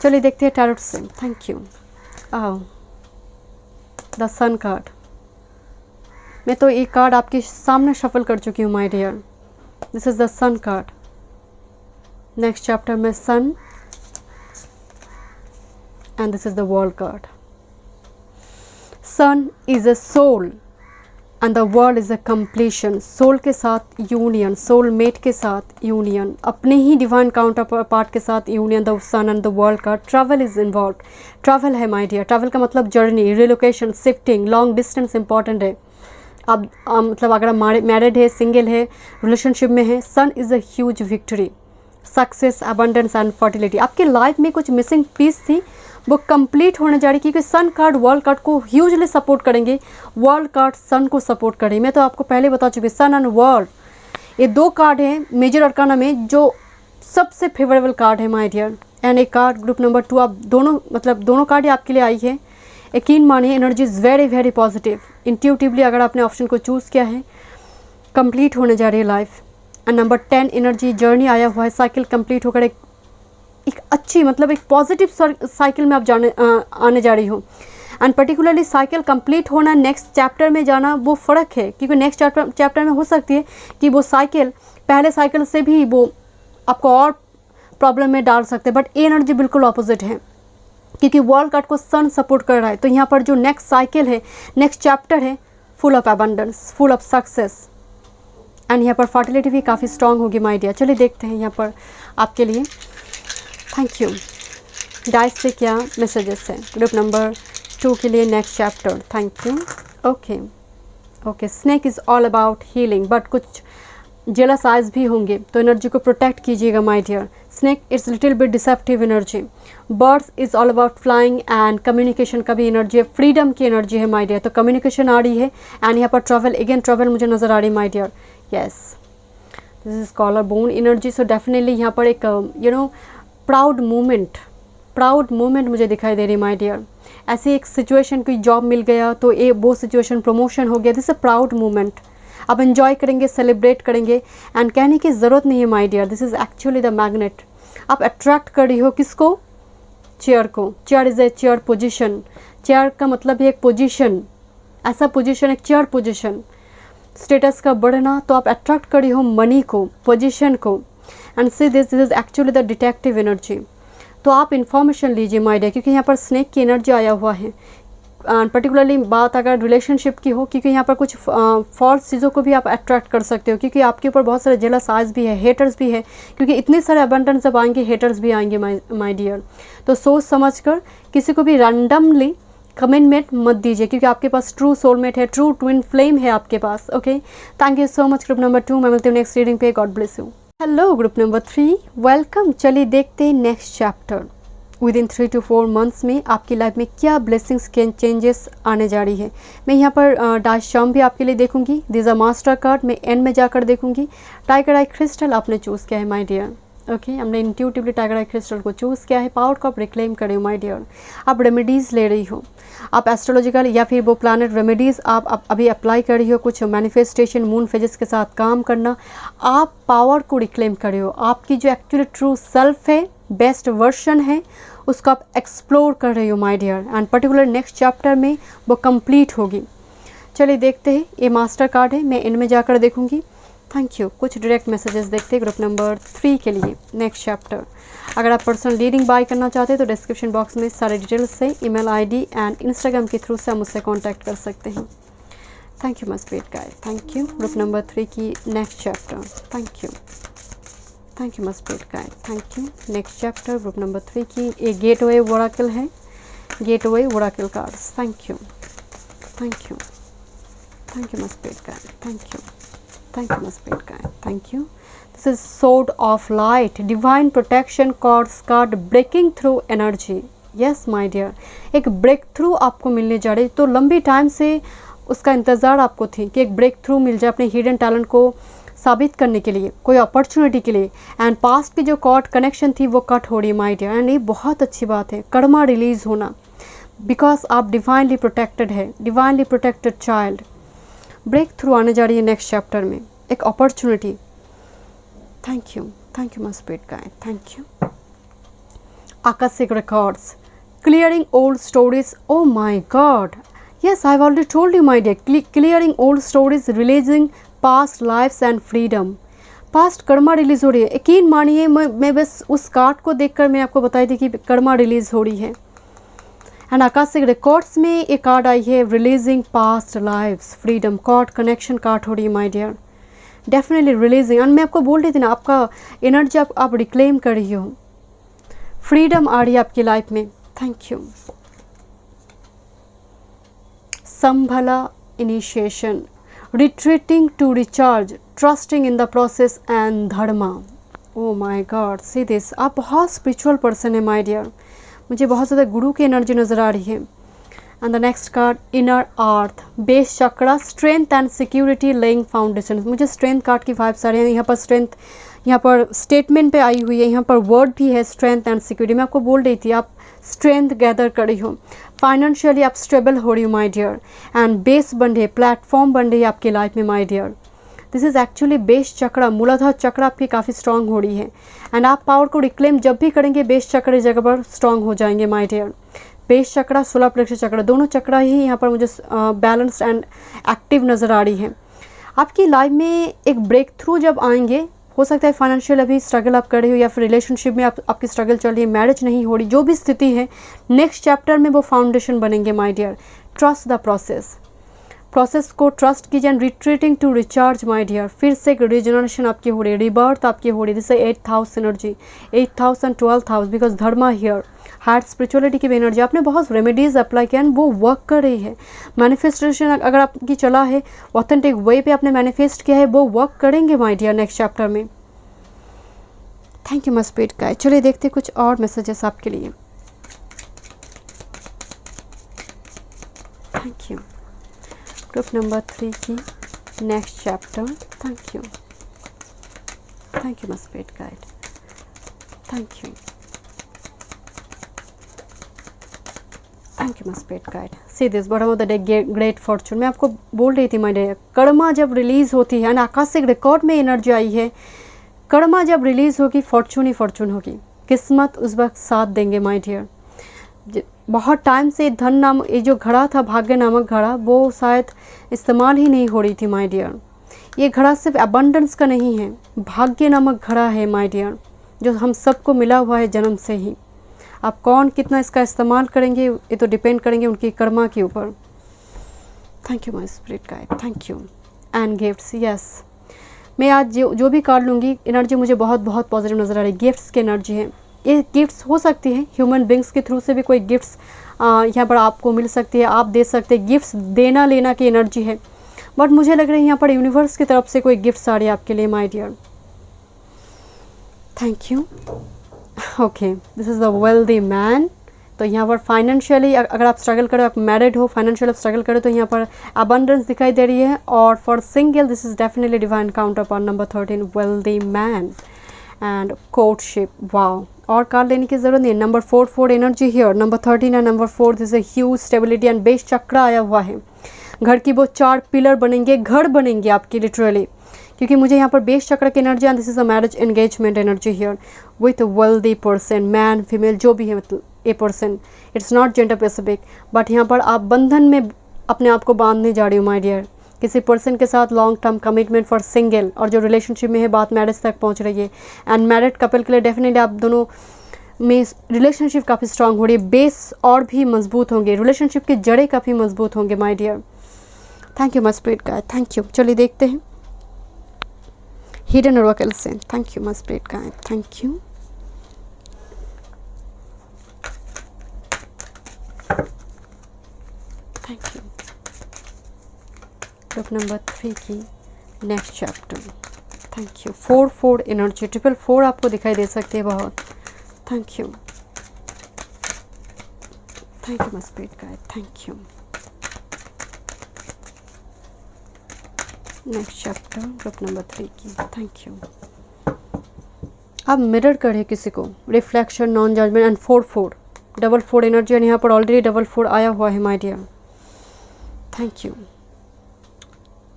चलिए देखते हैं टैरोट से। Thank you. The sun card. मैं तो एक कार्ड आपके सामने शफल कर चुकी हूँ my dear. This is the sun card. Next chapter में sun, and this is the world card. Sun is a soul and the world is a completion. Soul के साथ यूनियन, सोल मेट के साथ union, अपने ही divine counterpart के साथ union, the sun and the world का। Travel is involve, travel है my dear. Travel का मतलब journey, relocation, shifting, long distance important है। अब मतलब अगर आप मैरिड है, सिंगल है, रिलेशनशिप में है, sun is a huge victory, success, abundance and fertility. आपकी लाइफ में कुछ मिसिंग पीस थी, वो कंप्लीट होने जा रही, क्योंकि सन कार्ड वर्ल्ड कार्ड को ह्यूजली सपोर्ट करेंगे, वर्ल्ड कार्ड सन को सपोर्ट करेंगे। मैं तो आपको पहले बता चुकी, सन एंड वर्ल्ड ये 2 कार्ड हैं मेजर अरकाना में जो सबसे फेवरेबल कार्ड है माय डियर। एंड एक कार्ड ग्रुप नंबर 2, आप दोनों कार्ड ही आपके लिए आई है। यकीन मानिए energy is very very positive. Intuitively अगर आपने ऑप्शन को चूज़ किया है, कंप्लीट होने जा रही है life. And number 10 energy, journey आया हुआ है, साइकिल कंप्लीट होकर एक अच्छी एक पॉजिटिव साइकिल में आप आने जा रही हो। एंड पर्टिकुलरली साइकिल कंप्लीट होना, नेक्स्ट चैप्टर में जाना, वो फ़र्क है, क्योंकि नेक्स्ट चैप्टर में हो सकती है कि वो साइकिल पहले साइकिल से भी वो आपको और प्रॉब्लम में डाल सकते हैं। बट ये एनर्जी बिल्कुल ऑपोजिट है, क्योंकि वर्ल्ड कार्ड को सन सपोर्ट कर रहा है। तो यहाँ पर जो नेक्स्ट साइकिल है, नेक्स्ट चैप्टर है, full of abundance, full of success, and यहाँ पर फर्टिलिटी भी काफ़ी स्ट्रांग होगी माय डियर। चलिए देखते हैं यहाँ पर आपके लिए। Thank you. डाइस से क्या मैसेजेस है ग्रुप नंबर 2 के लिए next chapter. Thank you. Okay, snake is all about healing, but कुछ जेलस आइज भी होंगे, तो एनर्जी को प्रोटेक्ट कीजिएगा my dear. Snake it's little bit deceptive energy. Birds is all about flying and communication का भी एनर्जी है, freedom की एनर्जी है माय डियर। तो कम्युनिकेशन आ रही है, एंड यहाँ पर ट्रैवल, अगेन ट्रैवल मुझे नज़र आ रही है my dear. Yes, this is collarbone energy. So definitely यहाँ पर एक प्राउड मोमेंट मुझे दिखाई दे रही माय डियर। ऐसी एक सिचुएशन, कोई जॉब मिल गया तो वो सिचुएशन प्रमोशन हो गया, दिस अ प्राउड मोमेंट। आप एंजॉय करेंगे, सेलिब्रेट करेंगे, एंड कहने की ज़रूरत नहीं है my dear, this is actually the magnet. आप अट्रैक्ट कर रही हो किसको? चेयर को। Chair is a chair position. Chair का मतलब है एक पोजिशन, ऐसा पोजिशन, एक चेयर पोजिशन, स्टेटस का बढ़ना। तो आप अट्रैक्ट कर रही हो मनी को, पोजिशन को। And see this is actually the detective energy. तो आप इन्फॉर्मेशन लीजिए माय डियर, क्योंकि यहाँ पर स्नेक की एनर्जी आया हुआ है। पर्टिकुलरली बात अगर रिलेशनशिप की हो, क्योंकि यहाँ पर कुछ फॉल्स चीज़ों को भी आप अट्रैक्ट कर सकते हो, क्योंकि आपके ऊपर बहुत सारे जेलस आइज भी है, हेटर्स भी है, क्योंकि इतने सारे अबंडेंस जब आएंगे, हेटर्स भी आएंगे माय डियर। तो सोच समझ कर किसी को भी रैंडमली कमिटमेंट मत दीजिए, क्योंकि आपके पास ट्रू सोलमेट है, ट्रू ट्विन फ्लेम है आपके पास। Okay, thank you so much group number 2। मैं मिलती हूँ नेक्स्ट रीडिंग पे। God bless you. Hello group number 3, welcome. चलिए देखते हैं next chapter. Within 3 to 4 months में आपकी लाइफ में क्या ब्लेसिंग्स के चेंजेस आने जा रही है। मैं यहाँ पर डाइस चार्म भी आपके लिए देखूंगी। दिस अ मास्टर कार्ड मैं एंड में जाकर देखूंगी। टाइगर आई क्रिस्टल आपने चूज़ किया है माय डियर। ओके हमने इंट्यूटिवली टाइगर आई क्रिस्टल को चूज़ किया है, पावर को आप रिक्लेम कर रहे हो माय डियर। आप रेमेडीज़ ले रही हो, आप एस्ट्रोलॉजिकल या फिर वो प्लानट रेमेडीज़ आप अभी अप्लाई कर रही हो, कुछ मैनिफेस्टेशन मून फेजेस के साथ काम करना, आप पावर को रिक्लेम कर रहे हो। आपकी जो एक्चुअली ट्रू सेल्फ है, बेस्ट वर्जन है, उसको आप एक्सप्लोर कर रहे हो my dear, and particular next chapter में वो कंप्लीट होगी। चलिए देखते हैं, ये मास्टर कार्ड है, मैं इनमें जाकर देखूंगी। Thank you. कुछ डायरेक्ट मैसेजेस देखते हैं ग्रुप नंबर 3 के लिए नेक्स्ट चैप्टर। अगर आप पर्सनल रीडिंग बाय करना चाहते हैं तो डिस्क्रिप्शन बॉक्स में सारे डिटेल्स से ईमेल आईडी एंड इंस्टाग्राम के थ्रू से आप मुझसे कांटेक्ट कर सकते हैं। Thank you my spirit guide, thank you. Group number 3 की next chapter, thank you. Thank you my spirit guide, thank you. Next chapter group number 3 की एक गेटवे ओरेकल है, gateway Oracle cards, thank you, thank you, thank you my spirit guide, thank you, thank you my spirit guide, thank you. This is sword of light, divine protection card breaking through energy. Yes my dear, एक breakthrough आपको मिलने जा रही है, तो लंबी time से उसका इंतज़ार आपको थी कि एक ब्रेक थ्रू मिल जाए अपने हिडन टैलेंट को साबित करने के लिए, कोई अपॉर्चुनिटी के लिए। एंड पास्ट की जो कॉर्ड कनेक्शन थी वो कट हो रही है माय डियर, एंड ये बहुत अच्छी बात है, कर्मा रिलीज होना, बिकॉज आप डिवाइनली प्रोटेक्टेड है, divinely protected child. Breakthrough आने जा रही है नेक्स्ट चैप्टर में, एक opportunity. Thank you my spirit guide, thank you. Akashic records, clearing old stories, oh my god, yes I've already told you my dear, clearing old stories, releasing past lives and freedom। Past Karma release हो रही है, यकीन मानिए मैं बस उस card को देखकर मैं आपको बताई थी कि कर्मा रिलीज हो रही है। एंड आकाशिक रिकॉर्ड्स में एक कार्ड आई है, releasing past lives, freedom card, connection card हो रही है my dear, definitely releasing. And मैं आपको बोल रही थी ना, आपका एनर्जी आप रिक्लेम कर रही हो, फ्रीडम आ रही है आपकी लाइफ में। Thank you. संभला initiation, retreating to recharge, trusting in the process and dharma. Oh my God, see this, आप बहुत स्पिरिचुअल पर्सन है माय डियर, मुझे बहुत ज़्यादा गुरु की एनर्जी नज़र आ रही है। And the next card, inner earth, base chakra, strength and security, laying foundation. मुझे स्ट्रेंथ कार्ड की वाइब्स आ रही हैं, यहाँ पर स्ट्रेंथ, यहाँ पर स्टेटमेंट पे आई हुई है, यहाँ पर वर्ड भी है, स्ट्रेंथ एंड सिक्योरिटी। मैं आपको बोल रही थी आप स्ट्रेंथ गैदर कर रही हो, फाइनेंशियली आप स्टेबल हो रही हो माय डियर, एंड बेस बन रही है, प्लेटफॉर्म बन रही है आपकी लाइफ में my dear. This is actually base chakra, Muladhara चक्र आपकी काफ़ी स्ट्रांग हो रही है, एंड आप पावर को रिक्लेम जब भी करेंगे बेस चक्र इस जगह पर स्ट्रांग हो जाएंगे माय डियर। बेस चक्र, सोलर प्लेक्सस चक्र, दोनों चक्र ही यहाँ पर मुझे बैलेंस्ड एंड एक्टिव नज़र आ रही है। आपकी लाइफ में एक ब्रेक थ्रू जब आएंगे, हो सकता है फाइनेंशियल अभी स्ट्रगल आप कर रही हो, या फिर रिलेशनशिप में आपकी स्ट्रगल चल रही है, मैरिज नहीं हो रही, जो भी स्थिति है, नेक्स्ट चैप्टर में वो फाउंडेशन बनेंगे my dear. Trust the process को ट्रस्ट कीजिए, and retreating to recharge my dear. फिर से एक रिजनरेशन आपकी हो रही है, रिबर्थ आपकी हो रही है। जैसे 8th house energy, 8th house and 12th house, because Dharma here, heart spirituality की भी एनर्जी। आपने बहुत रेमेडीज़ अप्लाई किया एंड वो वर्क कर रही है। मैनिफेस्टेशन अगर आपकी चला है, ऑथेंटिक वे पे आपने मैनिफेस्ट किया है, वो वर्क करेंगे माय डियर नेक्स्ट चैप्टर में। Thank you my spirit guide. चलिए देखते कुछ और मैसेजेस आपके लिए। Thank you. ग्रुप नंबर 3 की next chapter, thank you my spirit guide, thank you my spirit guide. See this, bottom of the day, great Fortune. मैं आपको बोल रही थी माय डियर, कर्मा जब रिलीज होती है, आकाशिक रिकॉर्ड में एनर्जी आई है, कर्मा जब रिलीज होगी फॉर्चून ही फॉर्चून होगी, किस्मत उस वक्त साथ देंगे माय डियर। बहुत टाइम से धन नाम, ये जो घड़ा था, भाग्य नामक घड़ा, वो शायद इस्तेमाल ही नहीं हो रही थी माय डियर। ये घड़ा सिर्फ अबंडेंस का नहीं है, भाग्य नामक घड़ा है माय डियर, जो हम सबको मिला हुआ है जन्म से ही। आप कौन कितना इसका इस्तेमाल करेंगे ये तो डिपेंड करेंगे उनकी कर्मा के ऊपर। Thank you my spirit guide, thank you. And gifts, yes, मैं आज जो भी कार्ड लूँगी, एनर्जी मुझे बहुत बहुत पॉजिटिव नज़र आ रही है। गिफ्ट्स की एनर्जी है, ये गिफ्ट्स हो सकती है ह्यूमन बींग्स के थ्रू से भी कोई गिफ्ट्स यहाँ पर आपको मिल सकती है, आप दे सकते हैं। गिफ्ट्स देना लेना की एनर्जी है, बट मुझे लग रहा है यहाँ पर यूनिवर्स की तरफ से कोई गिफ्ट्स आ रही है आपके लिए my dear. Thank you. Okay, this is the wealthy man. तो यहाँ पर फाइनेंशियली अगर आप स्ट्रगल करो, आप मैरिड हो, फाइनेंशियल आप स्ट्रगल करो, तो यहाँ पर अबंडेंस दिखाई दे रही है। और for single this is definitely divine counter part number 13, wealthy man. And courtship, wow, और कार्ड लेने की ज़रूरत नहीं है। नंबर 4 एनर्जी हियर, नंबर 13 है, number 4 this a huge stability and base चक्र आया हुआ है। घर की वो 4 पिलर बनेंगे, घर बनेंगे आपकी लिटरली, क्योंकि मुझे यहाँ पर बेस चक्र की energy and this is a marriage engagement energy here with wealthy person, man female जो भी है, मतलब a person, it's not gender specific, but यहाँ पर आप बंधन में अपने आप को बांधने जा रही हो माय डियर, किसी पर्सन के साथ long term commitment for single, और जो रिलेशनशिप में है बात मैरिज तक पहुँच रही है। एंड मैरिड कपल के लिए डेफिनेटली आप दोनों में रिलेशनशिप काफ़ी स्ट्रांग हो रही है, बेस और भी मजबूत होंगे, रिलेशनशिप की जड़ें काफ़ी मजबूत होंगे my dear. Thank you my spirit guide, thank you. चलिए देखते हैं हिडन ओरेकल से। Thank you my spirit guide, thank you. Thank you. Group number 3 की next chapter, thank you. 4 energy, 4 आपको दिखाई दे सकती है बहुत। Thank you, thank you my spirit guide, thank you. Next chapter group number 3 की, thank you. आप mirror करें किसी को, reflection, non judgement and 4 4 energy, और यहाँ पर ऑलरेडी 4 आया हुआ है my dear. Thank you.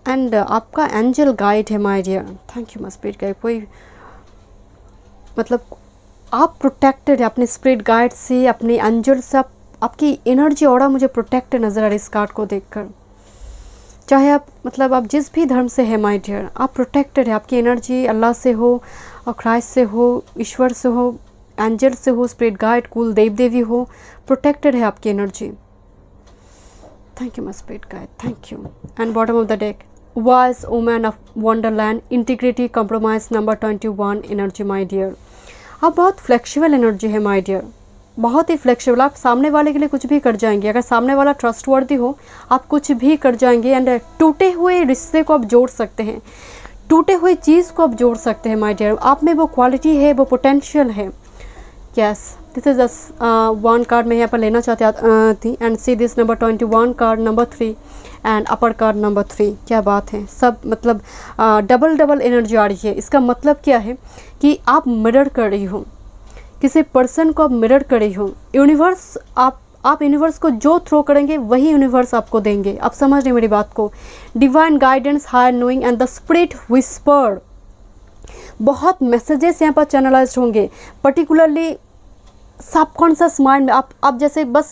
And आपका एंजल गाइड है my dear, thank you my spirit guide. कोई मतलब आप प्रोटेक्टेड है अपने स्पिरिट गाइड से, अपने एंजल से, आपकी एनर्जी ऑरा मुझे प्रोटेक्ट नज़र आ रही है इस कार्ड को देखकर। चाहे आप मतलब आप जिस भी धर्म से है माय डियर, आप प्रोटेक्टेड है, आपकी एनर्जी अल्लाह से हो और क्राइस्ट से हो, ईश्वर से हो, एंजल से हो, स्पिरिट गाइड, कुल देव देवी हो, प्रोटेक्टेड है आपकी energy. Thank you my spirit guide, thank you. And bottom of the deck, wise woman of wonderland, integrity, compromise, number 21 energy my dear. आप बहुत फ्लेक्सिबल एनर्जी है माय डियर, बहुत ही फ्लेक्सिबल। आप सामने वाले के लिए कुछ भी कर जाएंगे, अगर सामने वाला ट्रस्टवर्दी हो आप कुछ भी कर जाएंगे। एंड टूटे हुए रिश्ते को आप जोड़ सकते हैं, टूटे हुए चीज़ को आप जोड़ सकते हैं माय डियर। आप में वो क्वालिटी है, वो पोटेंशियल है। Yes, this is one card मैं यहाँ पर लेना चाहती थी। And see this number 21 card, number 3 and upper card number 3। क्या बात है, सब मतलब डबल एनर्जी आ रही है। इसका मतलब क्या है कि आप मिरर कर रही हो किसी पर्सन को, आप मिरर कर रही हो यूनिवर्स। आप यूनिवर्स को जो थ्रो करेंगे वही यूनिवर्स आपको देंगे। आप समझ रहे मेरी बात को। Divine guidance, higher knowing and the spirit whisper, बहुत मैसेजेस यहाँ पर चैनलाइज होंगे, पर्टिकुलरली सबकॉन्शियस माइंड में। आप जैसे बस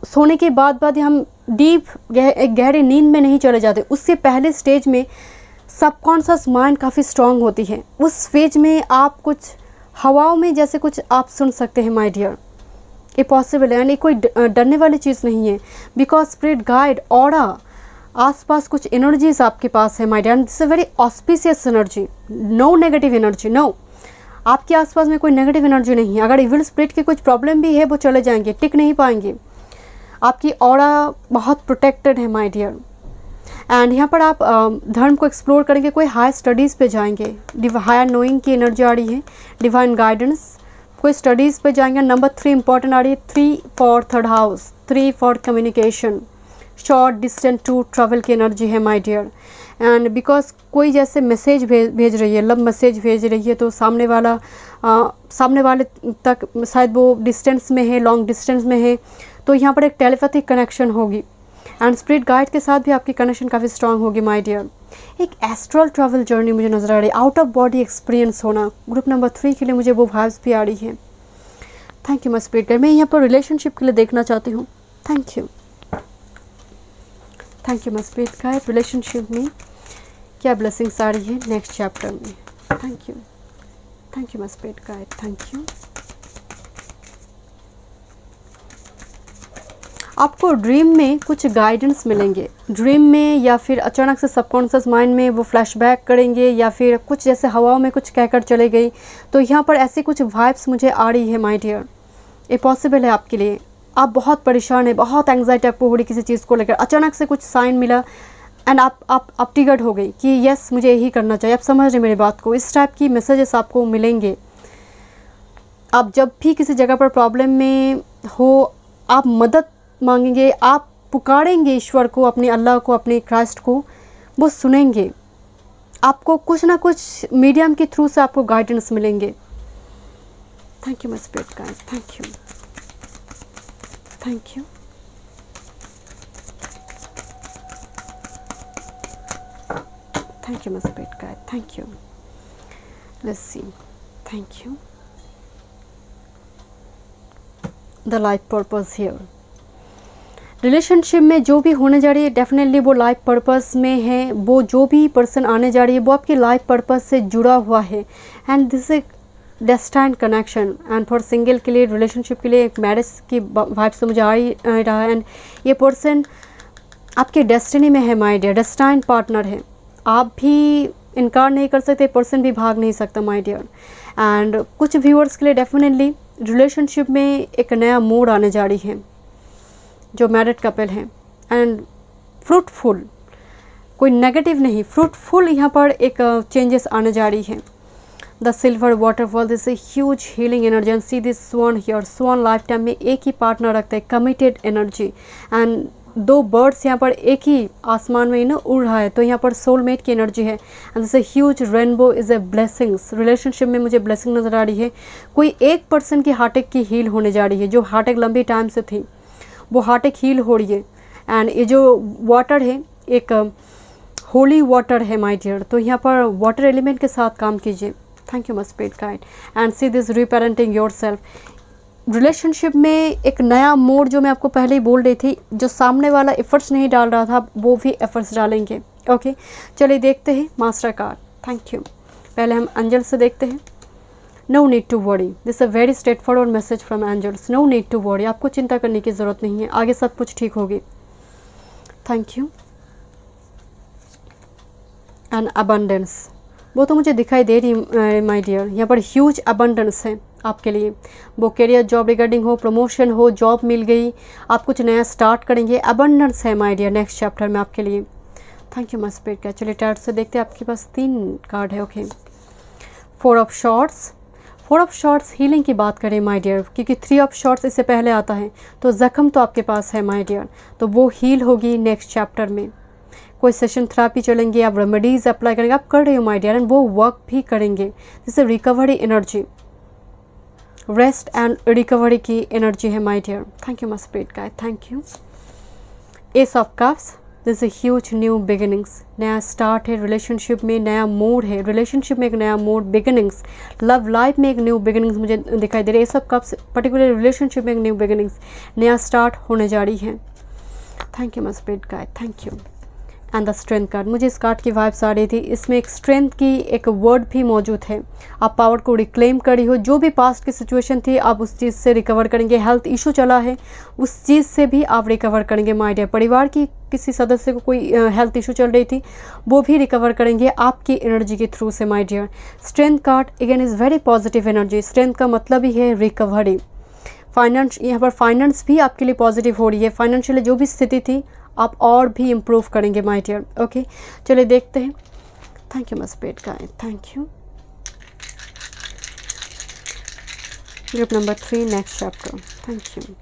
सोने के बाद हम डीप एक गहरी नींद में नहीं चले जाते, उससे पहले स्टेज में सबकॉन्शियस माइंड काफ़ी स्ट्रांग होती है। उस फेज में आप कुछ हवाओं में जैसे कुछ आप सुन सकते हैं माय डियर, ये पॉसिबल है। यानी कोई डरने वाली चीज़ नहीं है, बिकॉज स्पिरिट गाइड, ऑरा, आसपास कुछ एनर्जीज आपके पास है my dear. This is very auspicious energy, no negative energy, no. आपके आसपास में कोई नेगेटिव एनर्जी नहीं है। अगर इविल स्पिरिट की कुछ प्रॉब्लम भी है वो चले जाएंगे, टिक नहीं पाएंगे। आपकी ऑरा बहुत प्रोटेक्टेड है माय डियर। एंड यहाँ पर आप धर्म को एक्सप्लोर करेंगे, कोई हायर स्टडीज़ पे जाएंगे, हायर नोइंग की एनर्जी आ रही है, डिवाइन गाइडेंस, कोई स्टडीज़ पे जाएंगे। नंबर 3 इंपॉर्टेंट आ रही है, 3 for third house, 3 for communication, short distance to travel की एनर्जी है माय डियर। एंड बिकॉज कोई जैसे मैसेज भेज रही है, लव मैसेज भेज रही है, तो सामने वाले तक शायद वो डिस्टेंस में है, लॉन्ग डिस्टेंस में है, तो यहाँ पर एक टेलीपैथिक कनेक्शन होगी। एंड स्पिरिट गाइड के साथ भी आपकी कनेक्शन काफ़ी स्ट्रांग होगी माय डियर। एक एस्ट्रल ट्रैवल जर्नी मुझे नज़र आ रही है, आउट ऑफ बॉडी एक्सपीरियंस होना। ग्रुप नंबर 3 के लिए मुझे वो वाइब्स भी आ रही है। Thank you my spirit guide. मैं यहाँ पर रिलेशनशिप के लिए देखना चाहती हूँ। Thank you, thank you my spirit guide. Relationship में क्या ब्लेसिंग्स आ रही है नेक्स्ट चैप्टर में। Thank you, thank you my spirit guide, thank you. आपको ड्रीम में कुछ गाइडेंस मिलेंगे, ड्रीम में, या फिर अचानक से सबकॉन्शियस माइंड में वो फ्लैशबैक करेंगे, या फिर कुछ जैसे हवाओं में कुछ कहकर चले गई। तो यहाँ पर ऐसी कुछ वाइब्स मुझे आ रही है माय डियर, ये पॉसिबल है आपके लिए। आप बहुत परेशान है, बहुत एंग्जाइटी आपको हो रही किसी चीज़ को लेकर, अचानक से कुछ साइन मिला एंड आप ट्रिगर्ड हो गई कि यस मुझे यही करना चाहिए। आप समझ रहे मेरी बात को। इस टाइप की मैसेजेस आपको मिलेंगे। आप जब भी किसी जगह पर प्रॉब्लम में हो, आप मदद मांगेंगे, आप पुकारेंगे ईश्वर को, अपने अल्लाह को, अपने क्राइस्ट को, वो सुनेंगे। आपको कुछ ना कुछ मीडियम के थ्रू से आपको गाइडेंस मिलेंगे। Thank you my spirit guide, thank you, thank you. Thank you, my spirit guide. Thank you. Let's see. Thank you. The life purpose here. Relationship में जो भी होने जा रही है डेफिनेटली वो लाइफ पर्पस में है। वो जो भी पर्सन आने जा रही है वो आपकी लाइफ पर्पस से जुड़ा हुआ है। And this is destined connection. And for single के लिए, रिलेशनशिप के लिए एक मैरिज की वाइब से मुझे आ ही रहा है। एंड ये पर्सन आपके डेस्टिनी में है माय डियर, डेस्टाइन्ड पार्टनर है। आप भी इनकार नहीं कर सकते, पर्सन भी भाग नहीं सकता माय डियर। एंड कुछ व्यूअर्स के लिए डेफिनेटली रिलेशनशिप में एक नया मोड़ आने जा रही है जो मैरिड कपल हैं। एंड फ्रूटफुल, कोई नेगेटिव नहीं, फ्रूटफुल यहाँ पर एक चेंजेस आने जा रही है। The silver waterfall, this a huge healing energy. And see this swan here, swan lifetime में एक ही पार्टनर रखते हैं, कमिटेड एनर्जी। एंड दो बर्ड्स यहाँ पर एक ही आसमान में उड़ रहा है, तो यहाँ पर सोलमेट की एनर्जी है। And this a huge rainbow is a blessings. Relationship में मुझे ब्लेसिंग नज़र आ रही है। कोई एक पर्सन की हार्टेक की हील होने जा रही है, जो हार्टेक लंबी टाइम से थी वो हार्टेक हील हो रही है। एंड ये जो वाटर है एक होली वाटर है माय डियर, तो यहाँ पर वाटर एलिमेंट के साथ काम कीजिए। Thank you my spirit guide. And see this reparenting yourself. Relationship में एक नया मोड़, जो मैं आपको पहले ही बोल रही थी, जो सामने वाला एफर्ट्स नहीं डाल रहा था वो भी एफर्ट्स डालेंगे। ओके, चलिए देखते हैं मास्टर कार्ड। Thank you. पहले हम एंजल से देखते हैं। No need to worry, this a very straight forward message from angels. No need to worry, आपको चिंता करने की ज़रूरत नहीं है, आगे सब कुछ ठीक होगी। Thank you. एंड अबंडेंस, वो तो मुझे दिखाई दे रही माय डियर। यहाँ पर ह्यूज अबंडेंस है आपके लिए। वो करियर जॉब रिगार्डिंग हो, प्रमोशन हो, जॉब मिल गई, आप कुछ नया स्टार्ट करेंगे, अबंडेंस है माय डियर नेक्स्ट चैप्टर में आपके लिए। Thank you my spirit guide. चलिए टार्ट से देखते हैं, आपके पास 3 कार्ड है। Okay, 4 of shorts. 4 of shorts healing की बात करें माय डियर, क्योंकि 3 ऑफ शॉर्ट्स इससे पहले आता है, तो ज़ख्म तो आपके पास है माय डियर, तो वो हील होगी नेक्स्ट चैप्टर में। कोई सेशन थेरापी चलेंगे, आप रेमेडीज़ अप्लाई करेंगे, आप कर रहे हो माय डियर, एंड वो वर्क भी करेंगे। जैसे recovery energy, rest and recovery की एनर्जी है my dear. Thank you my spirit guide, thank you. Ace of cups, this a huge new beginnings. नया स्टार्ट है, रिलेशनशिप में नया मोड़ है, रिलेशनशिप में एक नया मोड़, बिगिनिंग्स। लव लाइफ में एक न्यू बिगिनिंग्स मुझे दिखाई दे रही है। Ace of cups particular relationship में एक न्यू बिगिनिंग्स, नया स्टार्ट होने जा रही है। Thank you my spirit guide, thank you. And the strength card, मुझे इस कार्ड की वाइब्स आ रही थी, इसमें एक स्ट्रेंथ की एक वर्ड भी मौजूद है। आप पावर को रिक्लेम करी हो, जो भी पास्ट की सिचुएशन थी आप उस चीज़ से रिकवर करेंगे। हेल्थ इशू चला है, उस चीज़ से भी आप रिकवर करेंगे माय डियर। परिवार की किसी सदस्य को कोई हेल्थ इशू चल रही थी, वो भी रिकवर करेंगे आपकी एनर्जी के थ्रू से my dear. Strength card again is very positive energy. Strength का मतलब ही है रिकवरी। फाइनेंस, यहाँ पर फाइनेंस भी आपके लिए पॉजिटिव हो रही है। फाइनेंशियली जो भी स्थिति थी आप और भी इम्प्रूव करेंगे माय डियर। ओके, चलिए देखते हैं। Thank you my spirit guide, thank you. Group number 3 next chapter. Thank you.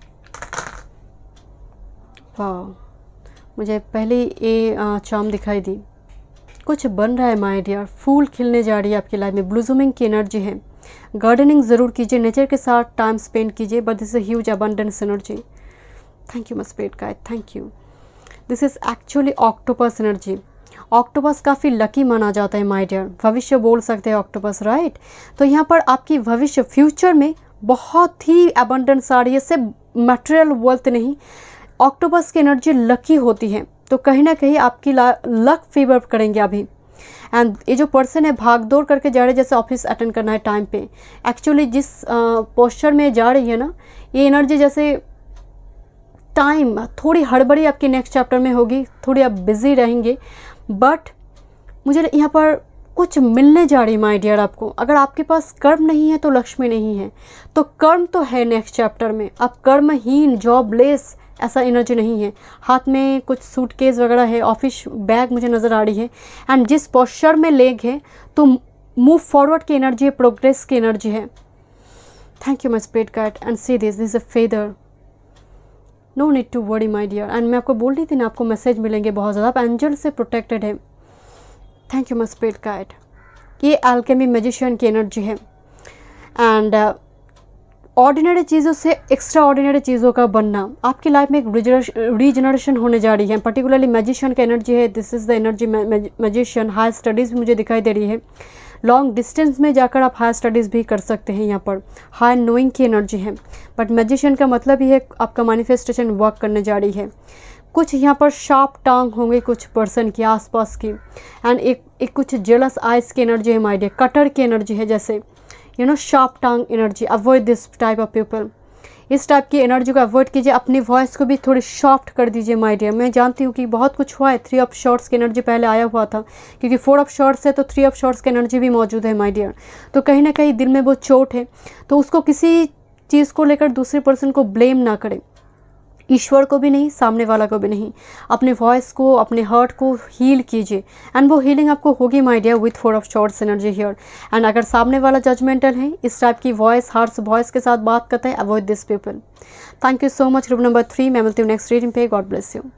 वाह, मुझे पहले ये चार्म दिखाई दी। कुछ बन रहा है माय डियर, फूल खिलने जा रही है आपकी लाइफ में, ब्लूजूमिंग की एनर्जी है। गार्डनिंग ज़रूर कीजिए, नेचर के साथ टाइम स्पेंड कीजिए, but this is huge abundance energy. Thank you my spirit guide, thank you. This is actually octopus energy. Octopus काफ़ी लकी माना जाता है माय डियर, भविष्य बोल सकते हैं ऑक्टोपस, राइट। तो यहाँ पर आपकी भविष्य, फ्यूचर में बहुत ही अबंडेंस आ रही है, सिर्फ मटेरियल वेल्थ नहीं, ऑक्टोपस की एनर्जी लकी होती है, तो कहीं ना कहीं आपकी लक फेवर करेंगे अभी। एंड ये जो पर्सन है भाग दौड़ करके जा रहे हैं, जैसे ऑफिस अटेंड करना है टाइम पे, एक्चुअली जिस पोस्चर में जा रही है ना, ये एनर्जी जैसे टाइम थोड़ी हड़बड़ी आपकी नेक्स्ट चैप्टर में होगी, थोड़ी आप बिजी रहेंगे, बट मुझे यहाँ पर कुछ मिलने जा रही माय डियर आपको। अगर आपके पास कर्म नहीं है तो लक्ष्मी नहीं है, तो कर्म तो है नेक्स्ट चैप्टर में। आप कर्महीन, जॉबलेस ऐसा एनर्जी नहीं है। हाथ में कुछ सूटकेस वगैरह है, ऑफिस बैग मुझे नज़र आ रही है, एंड जिस पोस्चर में लेग है तो मूव फॉरवर्ड की एनर्जी है, प्रोग्रेस की एनर्जी है। Thank you my spirit guide. And see this is a feather, no need to worry my dear. And मैं आपको बोल रही थी ना, आपको मैसेज मिलेंगे बहुत ज़्यादा, आप एंजल से प्रोटेक्टेड है। Thank you my spirit guide. ये अल्केमी मैजिशियन की एनर्जी है एंड ऑर्डिनरी चीज़ों से एक्स्ट्रा ऑर्डिनरी चीज़ों का बनना, आपकी लाइफ में एक रीजनरेशन होने जा रही है। पर्टिकुलरली मैजिशियन का एनर्जी है, this is the energy magician. High studies मुझे दिखाई दे रही है, लॉन्ग डिस्टेंस में जाकर आप हाई स्टडीज़ भी कर सकते हैं। यहाँ पर हाई नोइंग की एनर्जी है, बट मैजिशियन का मतलब ही है आपका मैनिफेस्टेशन वर्क करने जा रही है। कुछ यहाँ पर शार्प टांग होंगे कुछ पर्सन के आसपास की, एंड एक कुछ जेलस आइज की एनर्जी है माय डियर, कटर की एनर्जी है, जैसे यू नो शार्प टांग energy. Avoid this type of people, इस टाइप की एनर्जी को अवॉइड कीजिए। अपनी वॉइस को भी थोड़ी सॉफ्ट कर दीजिए माय डियर। मैं जानती हूँ कि बहुत कुछ हुआ है, 3 ऑफ शॉर्ट्स की एनर्जी पहले आया हुआ था, क्योंकि 4 ऑफ शॉर्ट्स है तो 3 ऑफ शॉर्ट्स की एनर्जी भी मौजूद है माय डियर। तो कहीं ना कहीं दिल में वो चोट है, तो उसको किसी चीज़ को लेकर दूसरे पर्सन को ब्लेम ना करें, ईश्वर को भी नहीं, सामने वाला को भी नहीं। अपने वॉइस को, अपने हर्ट को हील कीजिए एंड वो हीलिंग आपको होगी my dear with 4 of swords energy here. And अगर सामने वाला जजमेंटल है, इस टाइप की वॉइस, हार्श वॉइस के साथ बात करता है, avoid this people. Thank you so much. Group number 3, मैं मिलती हूँ नेक्स्ट रीडिंग पे। God bless you.